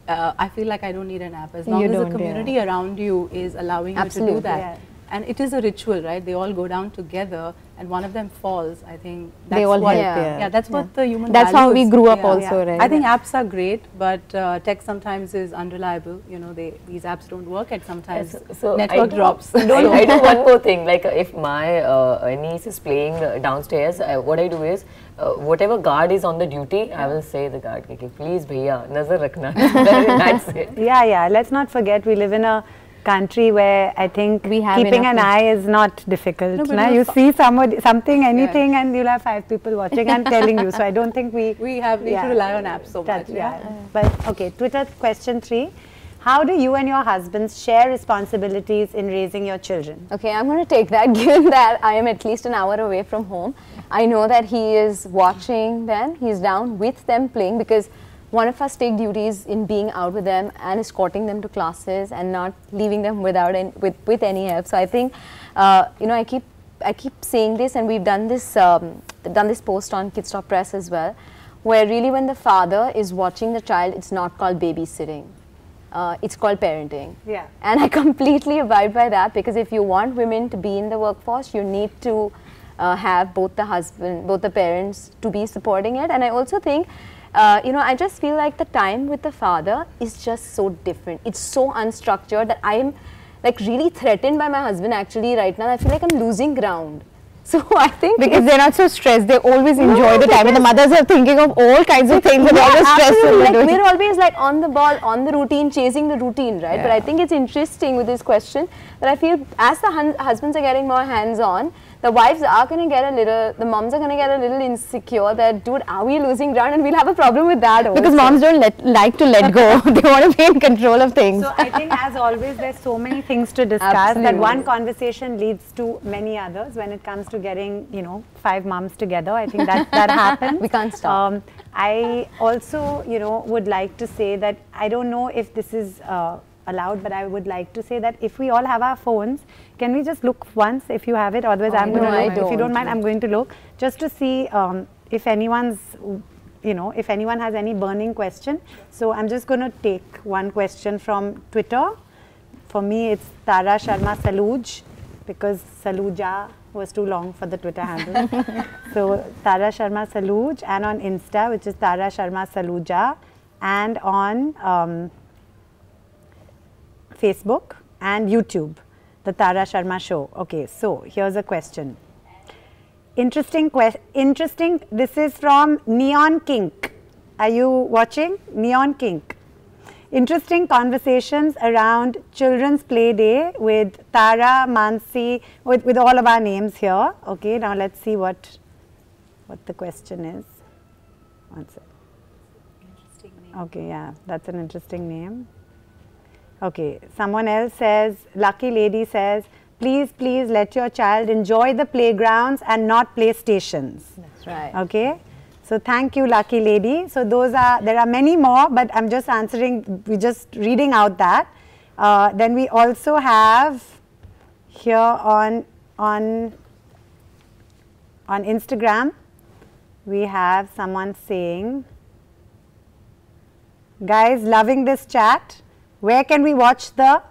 [SPEAKER 9] I feel like I don't need an app, as long as the community around you is allowing you to do that. And it is a ritual, right? They all go down together, and one of them falls. I think that's
[SPEAKER 2] They all
[SPEAKER 9] what,
[SPEAKER 2] help,
[SPEAKER 9] that's what the human
[SPEAKER 2] That's how we
[SPEAKER 9] values.
[SPEAKER 2] grew up also, right?
[SPEAKER 9] I think apps are great, but tech sometimes is unreliable. You know, these apps don't work, and sometimes network drops.
[SPEAKER 3] I do one more thing. Like if my niece is playing downstairs, what I do is, whatever guard is on the duty, I will say the guard, please bhaiya, nazar rakhna. That's it.
[SPEAKER 5] Yeah. Let's not forget, we live in a country where I think keeping an eye is not difficult. No, you see something, anything, and you'll have 5 people watching and telling you. So I don't think we
[SPEAKER 9] need to rely on apps so much.
[SPEAKER 5] But okay, Twitter question 3. How do you and your husbands share responsibilities in raising your children?
[SPEAKER 1] Okay, I'm going to take that, given that I am at least an hour away from home. I know that he is watching them, he's down with them playing, because one of us take duties in being out with them and escorting them to classes and not leaving them without with any help. So I think, you know, I keep saying this, and we've done this post on Kids Stop Press as well, where really when the father is watching the child, it's not called babysitting. It's called parenting.
[SPEAKER 5] Yeah.
[SPEAKER 1] And I completely abide by that, because if you want women to be in the workforce, you need to have both the parents to be supporting it. And I also think, you know, I just feel like the time with the father is just so different. It's so unstructured that I am like really threatened by my husband actually right now. I feel like I'm losing ground. So I think
[SPEAKER 2] because they're not so stressed, they always enjoy the time, and the mothers are thinking of all kinds of things and all the stress.
[SPEAKER 1] Like we're always like on the ball, on the routine, chasing the routine, right? But I think it's interesting with this question that I feel as the husbands are getting more hands-on, the wives are going to get a little, the moms are going to get a little insecure that, dude, are we losing ground? And we'll have a problem with that also.
[SPEAKER 2] Because moms don't like to let go. They want to be in control of things.
[SPEAKER 5] So I think, as always, there's so many things to discuss that one conversation leads to many others. When it comes to getting, you know, 5 moms together, I think that happens.
[SPEAKER 1] We can't stop.
[SPEAKER 5] I also, you know, would like to say that I don't know if this is allowed, but I would like to say that if we all have our phones, can we just look once if you have it? Otherwise, I'm going to look. If you don't mind, I'm going to look just to see if anyone's, you know, if anyone has any burning question. So I'm just going to take one question from Twitter. For me, it's Tara Sharma Saluj, because Saluja was too long for the Twitter handle. So Tara Sharma Saluj, and on Insta, which is Tara Sharma Saluja, and on Facebook and YouTube, the Tara Sharma Show. Okay, so here's a question. Interesting. This is from Neon Kink. Are you watching? Neon Kink. Interesting conversations around Children's Play Day with Tara, Mansi, with all of our names here. Okay, now let's see what the question is. One sec.
[SPEAKER 9] Interesting name.
[SPEAKER 5] Okay, yeah, that's an interesting name. Okay, someone else says, Lucky Lady says, please let your child enjoy the playgrounds and not playstations.
[SPEAKER 1] That's right.
[SPEAKER 5] Okay. So thank you, Lucky Lady. So there are many more, but I'm just we're just reading out that. Then we also have here on Instagram, we have someone saying, guys, loving this chat. Where can we watch the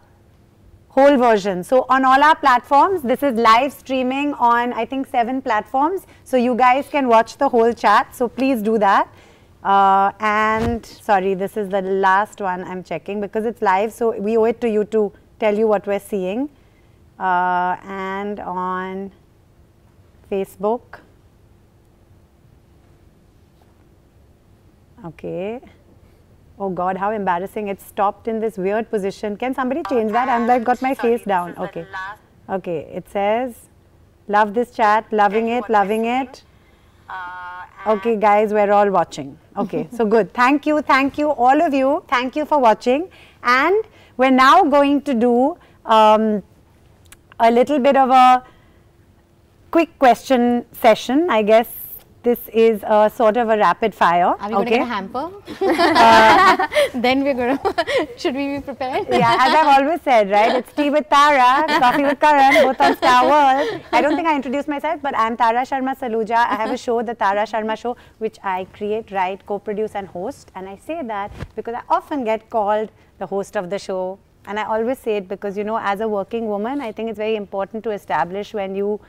[SPEAKER 5] whole version? So on all our platforms, this is live streaming on I think 7 platforms. So you guys can watch the whole chat. So please do that. And sorry, this is the last one I'm checking because it's live. So we owe it to you to tell you what we're seeing. And on Facebook. Okay. Oh God, how embarrassing. It's stopped in this weird position. Can somebody change that? I'm like got my face down. Okay. Okay. It says, love this chat, loving it, loving it. Okay guys, we're all watching. Okay, so good. Thank you all of you. Thank you for watching. And we're now going to do a little bit of a quick question session. I guess this is a sort of a rapid fire.
[SPEAKER 2] Are we going to get a hamper? Then we're going to, should we be prepared?
[SPEAKER 5] Yeah, as I've always said, right? It's tea with Tara, coffee with Karan, both on Star World. I don't think I introduced myself, but I'm Tara Sharma Saluja. I have a show, the Tara Sharma Show, which I create, write, co-produce and host. And I say that because I often get called the host of the show. And I always say it because, you know, as a working woman, I think it's very important to establish when you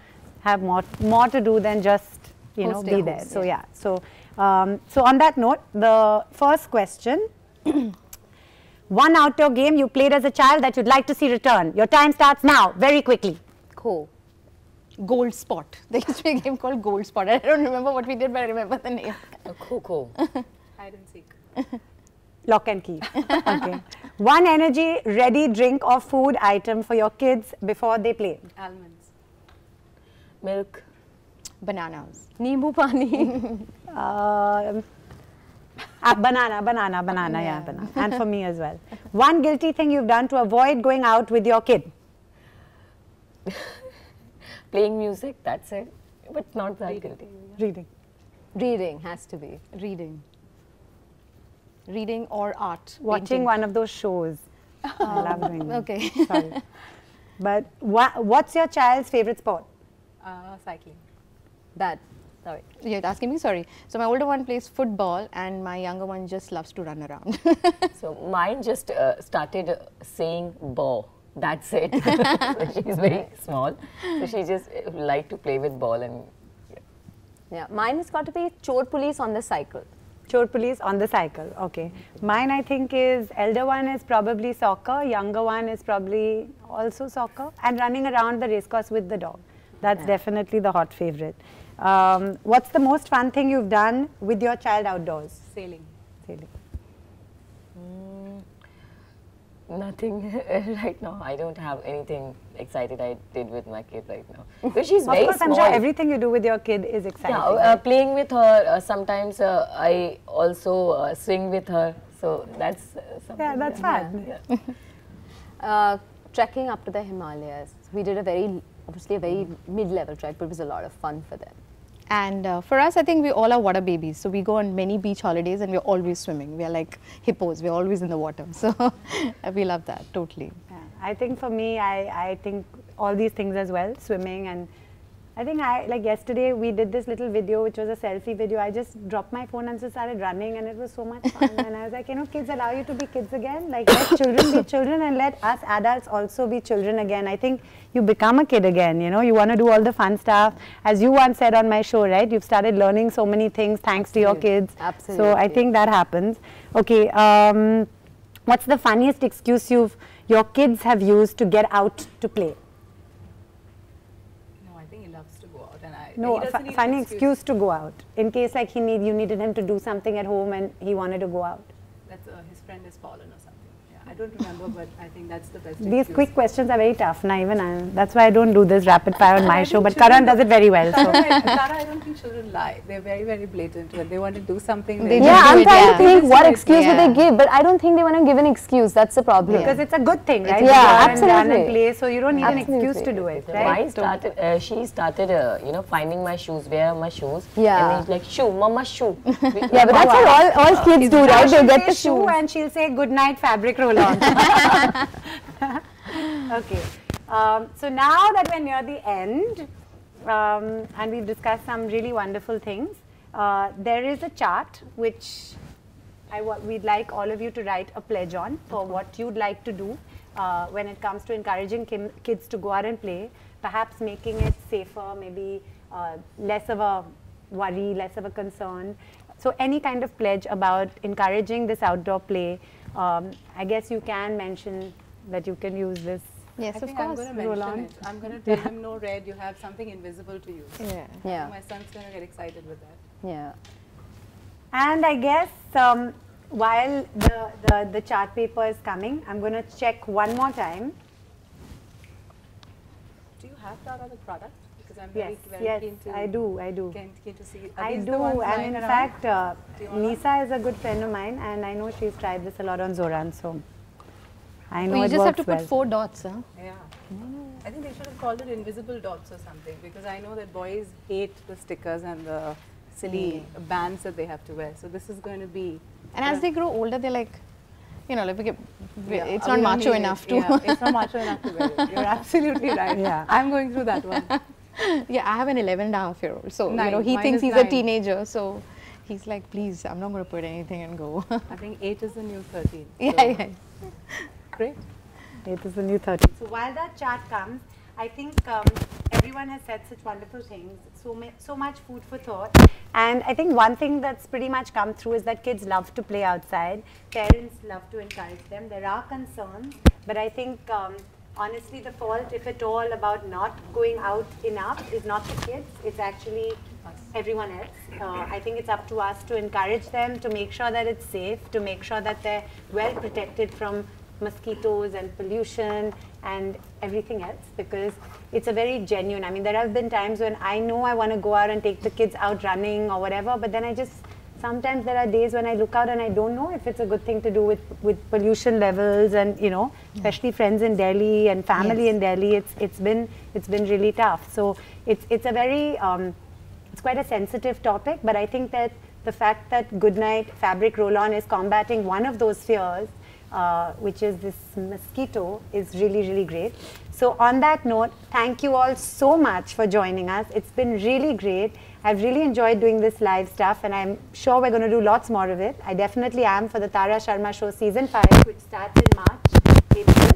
[SPEAKER 5] have more to do than just be there. So yeah. So on that note, the first question: one outdoor game you played as a child that you'd like to see return. Your time starts now. Very quickly.
[SPEAKER 2] Cool. Gold Spot. There used to be a game called Gold Spot. I don't remember what we did, but I remember the name.
[SPEAKER 3] Cool.
[SPEAKER 9] Hide and seek.
[SPEAKER 5] Lock and key. Okay. One energy ready drink or food item for your kids before they play.
[SPEAKER 9] Almonds.
[SPEAKER 3] Milk.
[SPEAKER 2] Bananas.
[SPEAKER 1] Nimbu pani.
[SPEAKER 5] Banana, yeah, banana. And for me as well. One guilty thing you've done to avoid going out with your kid.
[SPEAKER 3] Playing music, that's it. But not that guilty.
[SPEAKER 5] Reading.
[SPEAKER 1] Reading has to be.
[SPEAKER 2] Reading or art.
[SPEAKER 5] Watching
[SPEAKER 2] painting.
[SPEAKER 5] one of those shows. I love doing that.
[SPEAKER 2] Okay.
[SPEAKER 5] Sorry. But what's your child's favorite sport?
[SPEAKER 9] Cycling.
[SPEAKER 1] Sorry.
[SPEAKER 2] You're asking me? Sorry. So my older one plays football and my younger one just loves to run around.
[SPEAKER 3] So mine just started saying ball. That's it. So she's very small. So she just like to play with ball and
[SPEAKER 1] Yeah, mine has got to be chore police on the cycle.
[SPEAKER 5] Chore police on the cycle. Okay. Mine I think is, elder one is probably soccer, younger one is probably also soccer, and running around the racecourse with the dog. That's definitely the hot favorite. What's the most fun thing you've done with your child outdoors?
[SPEAKER 9] Sailing.
[SPEAKER 3] nothing right now. I don't have anything excited I did with my kid right now. Because she's very
[SPEAKER 5] Of course,
[SPEAKER 3] small.
[SPEAKER 5] I'm sure everything you do with your kid is exciting.
[SPEAKER 3] Yeah, playing with her, sometimes I also swing with her. So that's something.
[SPEAKER 5] Yeah, that's fun.
[SPEAKER 3] Yeah.
[SPEAKER 1] Trekking up to the Himalayas. We did obviously a very mid-level trek, but it was a lot of fun for them.
[SPEAKER 2] And for us, I think we all are water babies. So we go on many beach holidays and we're always swimming. We are like hippos. We're always in the water. So we love that, totally.
[SPEAKER 5] Yeah. I think for me, I think all these things as well, swimming and I think like yesterday we did this little video which was a selfie video. I just dropped my phone and just started running, and it was so much fun. And I was like, kids allow you to be kids again. Like, let children be children and let us adults also be children again. I think you become a kid again, you want to do all the fun stuff. As you once said on my show, right? You've started learning so many things thanks to your kids.
[SPEAKER 1] Absolutely.
[SPEAKER 5] So I think that happens. Okay, what's the funniest excuse your kids have used to get out to play? No, a funny excuse to go out. In case like you needed him to do something at home and he wanted to go out.
[SPEAKER 9] That's his friend has fallen or something. Yeah, I don't remember, but I think that's the best.
[SPEAKER 5] These quick questions are very tough. Now even that's why I don't do this rapid fire on my show. But Karan does it very well. So.
[SPEAKER 9] Tara, I don't think children lie. They're very, very blatant. When they want to do something,
[SPEAKER 1] I'm trying to think what excuse would they give, but I don't think they want to give an excuse. That's the problem.
[SPEAKER 5] Because it's a good thing, right?
[SPEAKER 1] Yeah, absolutely.
[SPEAKER 5] And play, so you don't need an excuse to do it, right?
[SPEAKER 3] She started, finding my shoes. Where are my shoes?
[SPEAKER 1] Yeah.
[SPEAKER 3] And he's like, shoe, mama, shoe.
[SPEAKER 1] Yeah, but that's what all kids do, right? They get the shoe.
[SPEAKER 5] And she'll say, good night, fabric roll-on. Okay. So now that we're near the end, and we've discussed some really wonderful things, there is a chart which we'd like all of you to write a pledge on for what you'd like to do when it comes to encouraging kids to go out and play, perhaps making it safer, maybe less of a worry, less of a concern. So any kind of pledge about encouraging this outdoor play, I guess you can mention that you can use this.
[SPEAKER 2] Yes,
[SPEAKER 9] of course. I'm going to mention it. I'm going to tell him, no red, you have something invisible to use.
[SPEAKER 1] Yeah.
[SPEAKER 9] My son's going to get excited with that.
[SPEAKER 1] Yeah.
[SPEAKER 5] And I guess while the chart paper is coming, I'm going to check one more time.
[SPEAKER 9] Do you have that other product? Because I'm
[SPEAKER 5] Yes,
[SPEAKER 9] very keen to.
[SPEAKER 5] I do.
[SPEAKER 9] Keen to see.
[SPEAKER 5] I do, and in fact, Nisa is a good friend of mine, and I know she's tried this a lot on Zoran, so I know
[SPEAKER 2] you
[SPEAKER 5] it
[SPEAKER 2] just
[SPEAKER 5] works
[SPEAKER 2] have to put
[SPEAKER 5] well.
[SPEAKER 2] 4 dots, huh?
[SPEAKER 9] Yeah. I think they should have called it invisible dots or something, because I know that boys hate the stickers and the silly bands that they have to wear. So this is going to be.
[SPEAKER 2] And as they grow older, they're like, it's
[SPEAKER 9] we
[SPEAKER 2] not
[SPEAKER 9] don't
[SPEAKER 2] macho
[SPEAKER 9] need
[SPEAKER 2] enough
[SPEAKER 9] it.
[SPEAKER 2] to.
[SPEAKER 9] Yeah, it's not macho enough to wear it. You're absolutely right.
[SPEAKER 5] Yeah.
[SPEAKER 9] I'm going through that one.
[SPEAKER 2] Yeah, I have an 11-and-a-half-year-old, so he
[SPEAKER 9] Mine
[SPEAKER 2] thinks
[SPEAKER 9] is
[SPEAKER 2] he's
[SPEAKER 9] 9.
[SPEAKER 2] a teenager, so he's like, please, I'm not going to put anything and go.
[SPEAKER 9] I think 8 is the new 13.
[SPEAKER 2] Yeah.
[SPEAKER 9] Great.
[SPEAKER 5] 8 is the new 13. So while that chart comes, I think everyone has said such wonderful things, so much food for thought. And I think one thing that's pretty much come through is that kids love to play outside. Parents love to encourage them. There are concerns, but I think honestly the fault, if at all, about not going out enough is not the kids, it's actually everyone else. I think it's up to us to encourage them, to make sure that it's safe, to make sure that they're well protected from mosquitoes and pollution and everything else, because it's a very genuine, I mean, there have been times when I know I want to go out and take the kids out running or whatever, but then sometimes there are days when I look out and I don't know if it's a good thing to do with pollution levels, and especially friends in Delhi and family in Delhi, it's been really tough. So it's a very it's quite a sensitive topic, but I think that the fact that Goodnight Fabric Roll-On is combating one of those fears, which is this mosquito, is really, really great. So on that note, thank you all so much for joining us. It's been really great. I've really enjoyed doing this live stuff, and I'm sure we're going to do lots more of it. I definitely am, for the Tara Sharma Show Season 5, which starts in March, April,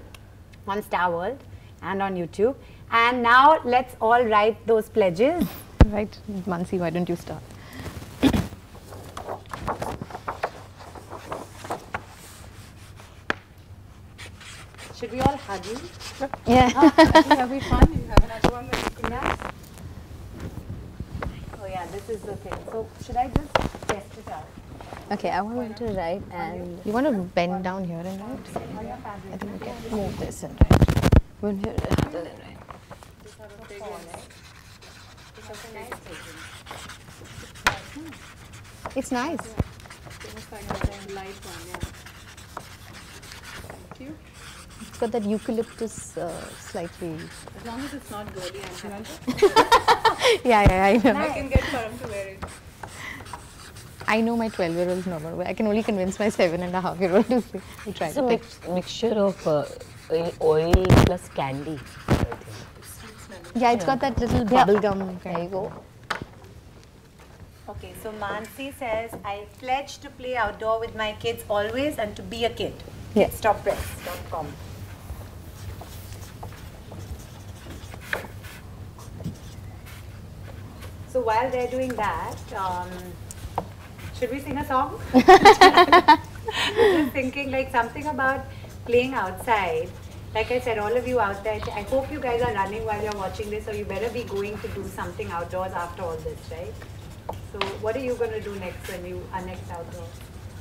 [SPEAKER 5] on Star World and on YouTube. And now let's all write those pledges.
[SPEAKER 2] Right, Mansi, why don't you start?
[SPEAKER 5] Should we all hug you?
[SPEAKER 2] Yeah.
[SPEAKER 9] I think that'll be fun. You have another one that you can
[SPEAKER 5] Yes. Oh yeah, this is the thing. So should I just test it out?
[SPEAKER 1] Okay, I want to write and
[SPEAKER 2] You want to bend down here and write?
[SPEAKER 5] On your fabric.
[SPEAKER 2] I think we can move this and write.
[SPEAKER 1] when you handle it, right?
[SPEAKER 2] It's nice.
[SPEAKER 9] It's like a light one, yeah. Thank you.
[SPEAKER 2] It's got that eucalyptus slightly.
[SPEAKER 9] As long as it's not girly, I'm happy.
[SPEAKER 2] Yeah, I know.
[SPEAKER 9] I can get Karam to wear it.
[SPEAKER 2] I know my 12-year-old's not going to wear. I can only convince my 7-and-a-half-year-old to say, try
[SPEAKER 3] It's
[SPEAKER 2] to
[SPEAKER 3] a
[SPEAKER 2] pick.
[SPEAKER 3] mixture of oil plus candy, I think.
[SPEAKER 2] Yeah, it's got that little bubble gum.
[SPEAKER 1] There you go.
[SPEAKER 5] Okay, so Mansi says, I pledge to play outdoor with my kids always and to be a kid.
[SPEAKER 1] Yeah.
[SPEAKER 5] Stoppress.com. So while they're doing that, should we sing a song? Just thinking like something about playing outside. Like I said, all of you out there, I hope you guys are running while you're watching this, or you better be going to do something outdoors after all this, right? So what are you going to do next when you are next outdoors?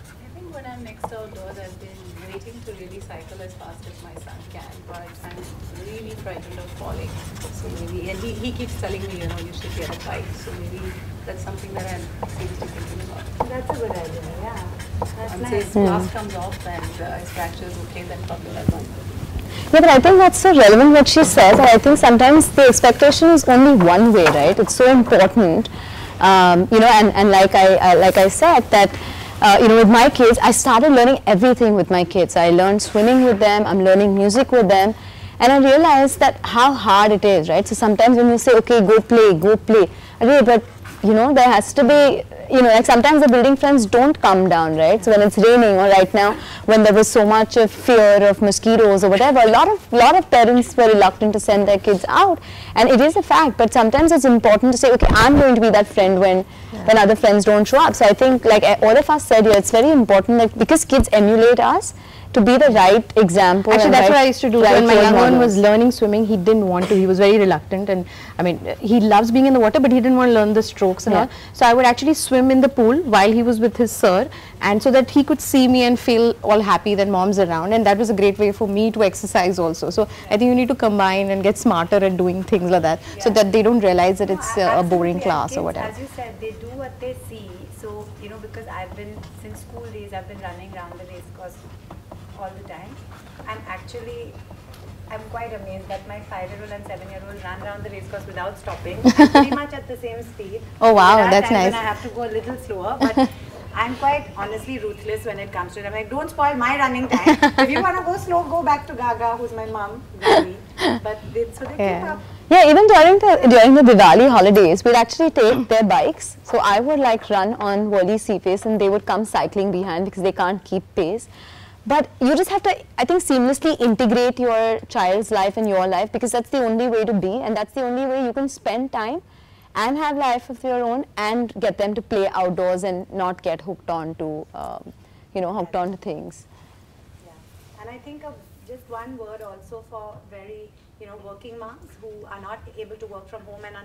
[SPEAKER 9] I think when I'm next outdoors, I've been waiting to really cycle as fast as my son can, but I'm really frightened of falling. So maybe, and he keeps telling me, you know, you should get a bike. So maybe that's something that I'm seriously thinking about.
[SPEAKER 5] That's a good idea, yeah. That's
[SPEAKER 9] And
[SPEAKER 5] nice.
[SPEAKER 9] say his glass comes off and his fracture is okay, then probably I'll run.
[SPEAKER 1] Yeah, but I think that's so relevant what she says, and I think sometimes the expectation is only one way, right? It's so important, you know, and like I said that, you know, with my kids, I started learning everything with my kids. I learned swimming with them, I'm learning music with them, and I realized that how hard it is, right? So sometimes when you say, okay, go play, okay, but you know, there has to be, you know, like sometimes the building friends don't come down, right? So when it's raining, or right now when there was so much of fear of mosquitoes or whatever, a lot of parents were reluctant to send their kids out, and it is a fact. But sometimes it's important to say, okay, I'm going to be that friend when other friends don't show up. So I think, like all of us said here, it's very important, like, because kids emulate us, to be the right example.
[SPEAKER 2] Actually, that's what I used to do. When my young one was
[SPEAKER 1] models.
[SPEAKER 2] learning swimming, he didn't want to. He was very reluctant, and I mean, he loves being in the water, but he didn't want to learn the strokes and all. So I would actually swim in the pool while he was with his sir, and so that he could see me and feel all happy that mom's around, and that was a great way for me to exercise also. So I think you need to combine and get smarter at doing things like that, so that they don't realize that it's a boring class
[SPEAKER 5] kids,
[SPEAKER 2] or whatever.
[SPEAKER 5] As you said, they do what they see. So, you know, because I've been, since school days, I've been running around the race course all the time. I'm quite amazed that my 5-year-old and 7-year-old run around the race course without stopping, and pretty much at the same speed.
[SPEAKER 2] Oh wow,
[SPEAKER 5] There are
[SPEAKER 2] that's
[SPEAKER 5] times
[SPEAKER 2] nice.
[SPEAKER 5] when I have to go a little slower, but I'm quite honestly ruthless when it comes to it. I'm like, don't spoil my running time. If you want to go slow, go back to Gaga, who's my mom, Gavi. But they keep up.
[SPEAKER 1] Yeah, even during the Diwali holidays, we'd actually take their bikes. So I would like run on Worli Seaface, and they would come cycling behind because they can't keep pace. But you just have to, I think, seamlessly integrate your child's life and your life, because that's the only way to be, and that's the only way you can spend time and have life of your own and get them to play outdoors and not get hooked on to, you know, hooked on to things.
[SPEAKER 5] Yeah, and I think just one word also for very, you know, working moms who are not able to work from home and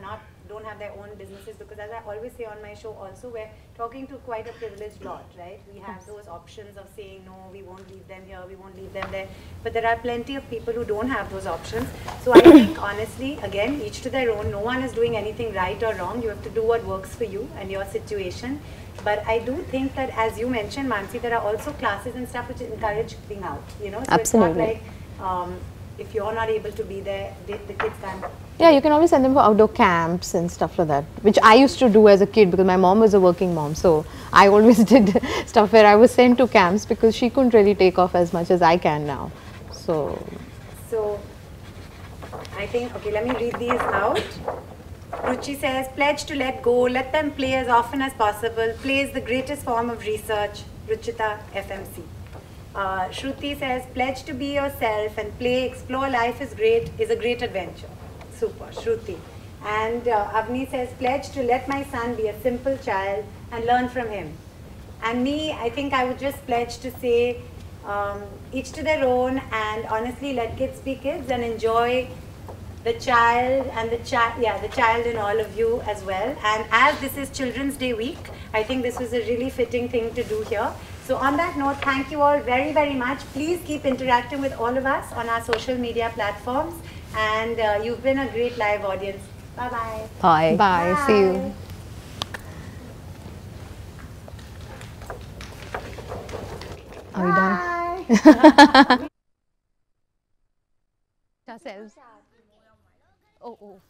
[SPEAKER 5] don't have their own businesses, because as I always say on my show also, we're talking to quite a privileged lot, right? We have those options of saying, no, we won't leave them here, we won't leave them there, but there are plenty of people who don't have those options. So I think, honestly, again, each to their own, no one is doing anything right or wrong. You have to do what works for you and your situation. But I do think that, as you mentioned, Mansi, there are also classes and stuff which encourage being out, you know? So
[SPEAKER 1] Absolutely.
[SPEAKER 5] it's not like, if you're not able to be there, the kids can't.
[SPEAKER 2] Yeah, you can always send them for outdoor camps and stuff like that, which I used to do as a kid because my mom was a working mom. So I always did stuff where I was sent to camps because she couldn't really take off as much as I can now. So
[SPEAKER 5] I think, okay, let me read these out. Ruchi says, pledge to let go, let them play as often as possible. Play is the greatest form of research. Ruchita, FMC. Shruti says, pledge to be yourself and play, explore life is a great adventure. Super, Shruti. And Avni says, pledge to let my son be a simple child and learn from him. And me, I think I would just pledge to say, each to their own, and honestly let kids be kids and enjoy the child and the child in all of you as well. And as this is Children's Day week, I think this was a really fitting thing to do here. So on that note, thank you all very, very much. Please keep interacting with all of us on our social media platforms. And you've been a great live audience. Bye-bye.
[SPEAKER 1] Bye.
[SPEAKER 2] bye. See you. Are we done? Ourselves. Oh.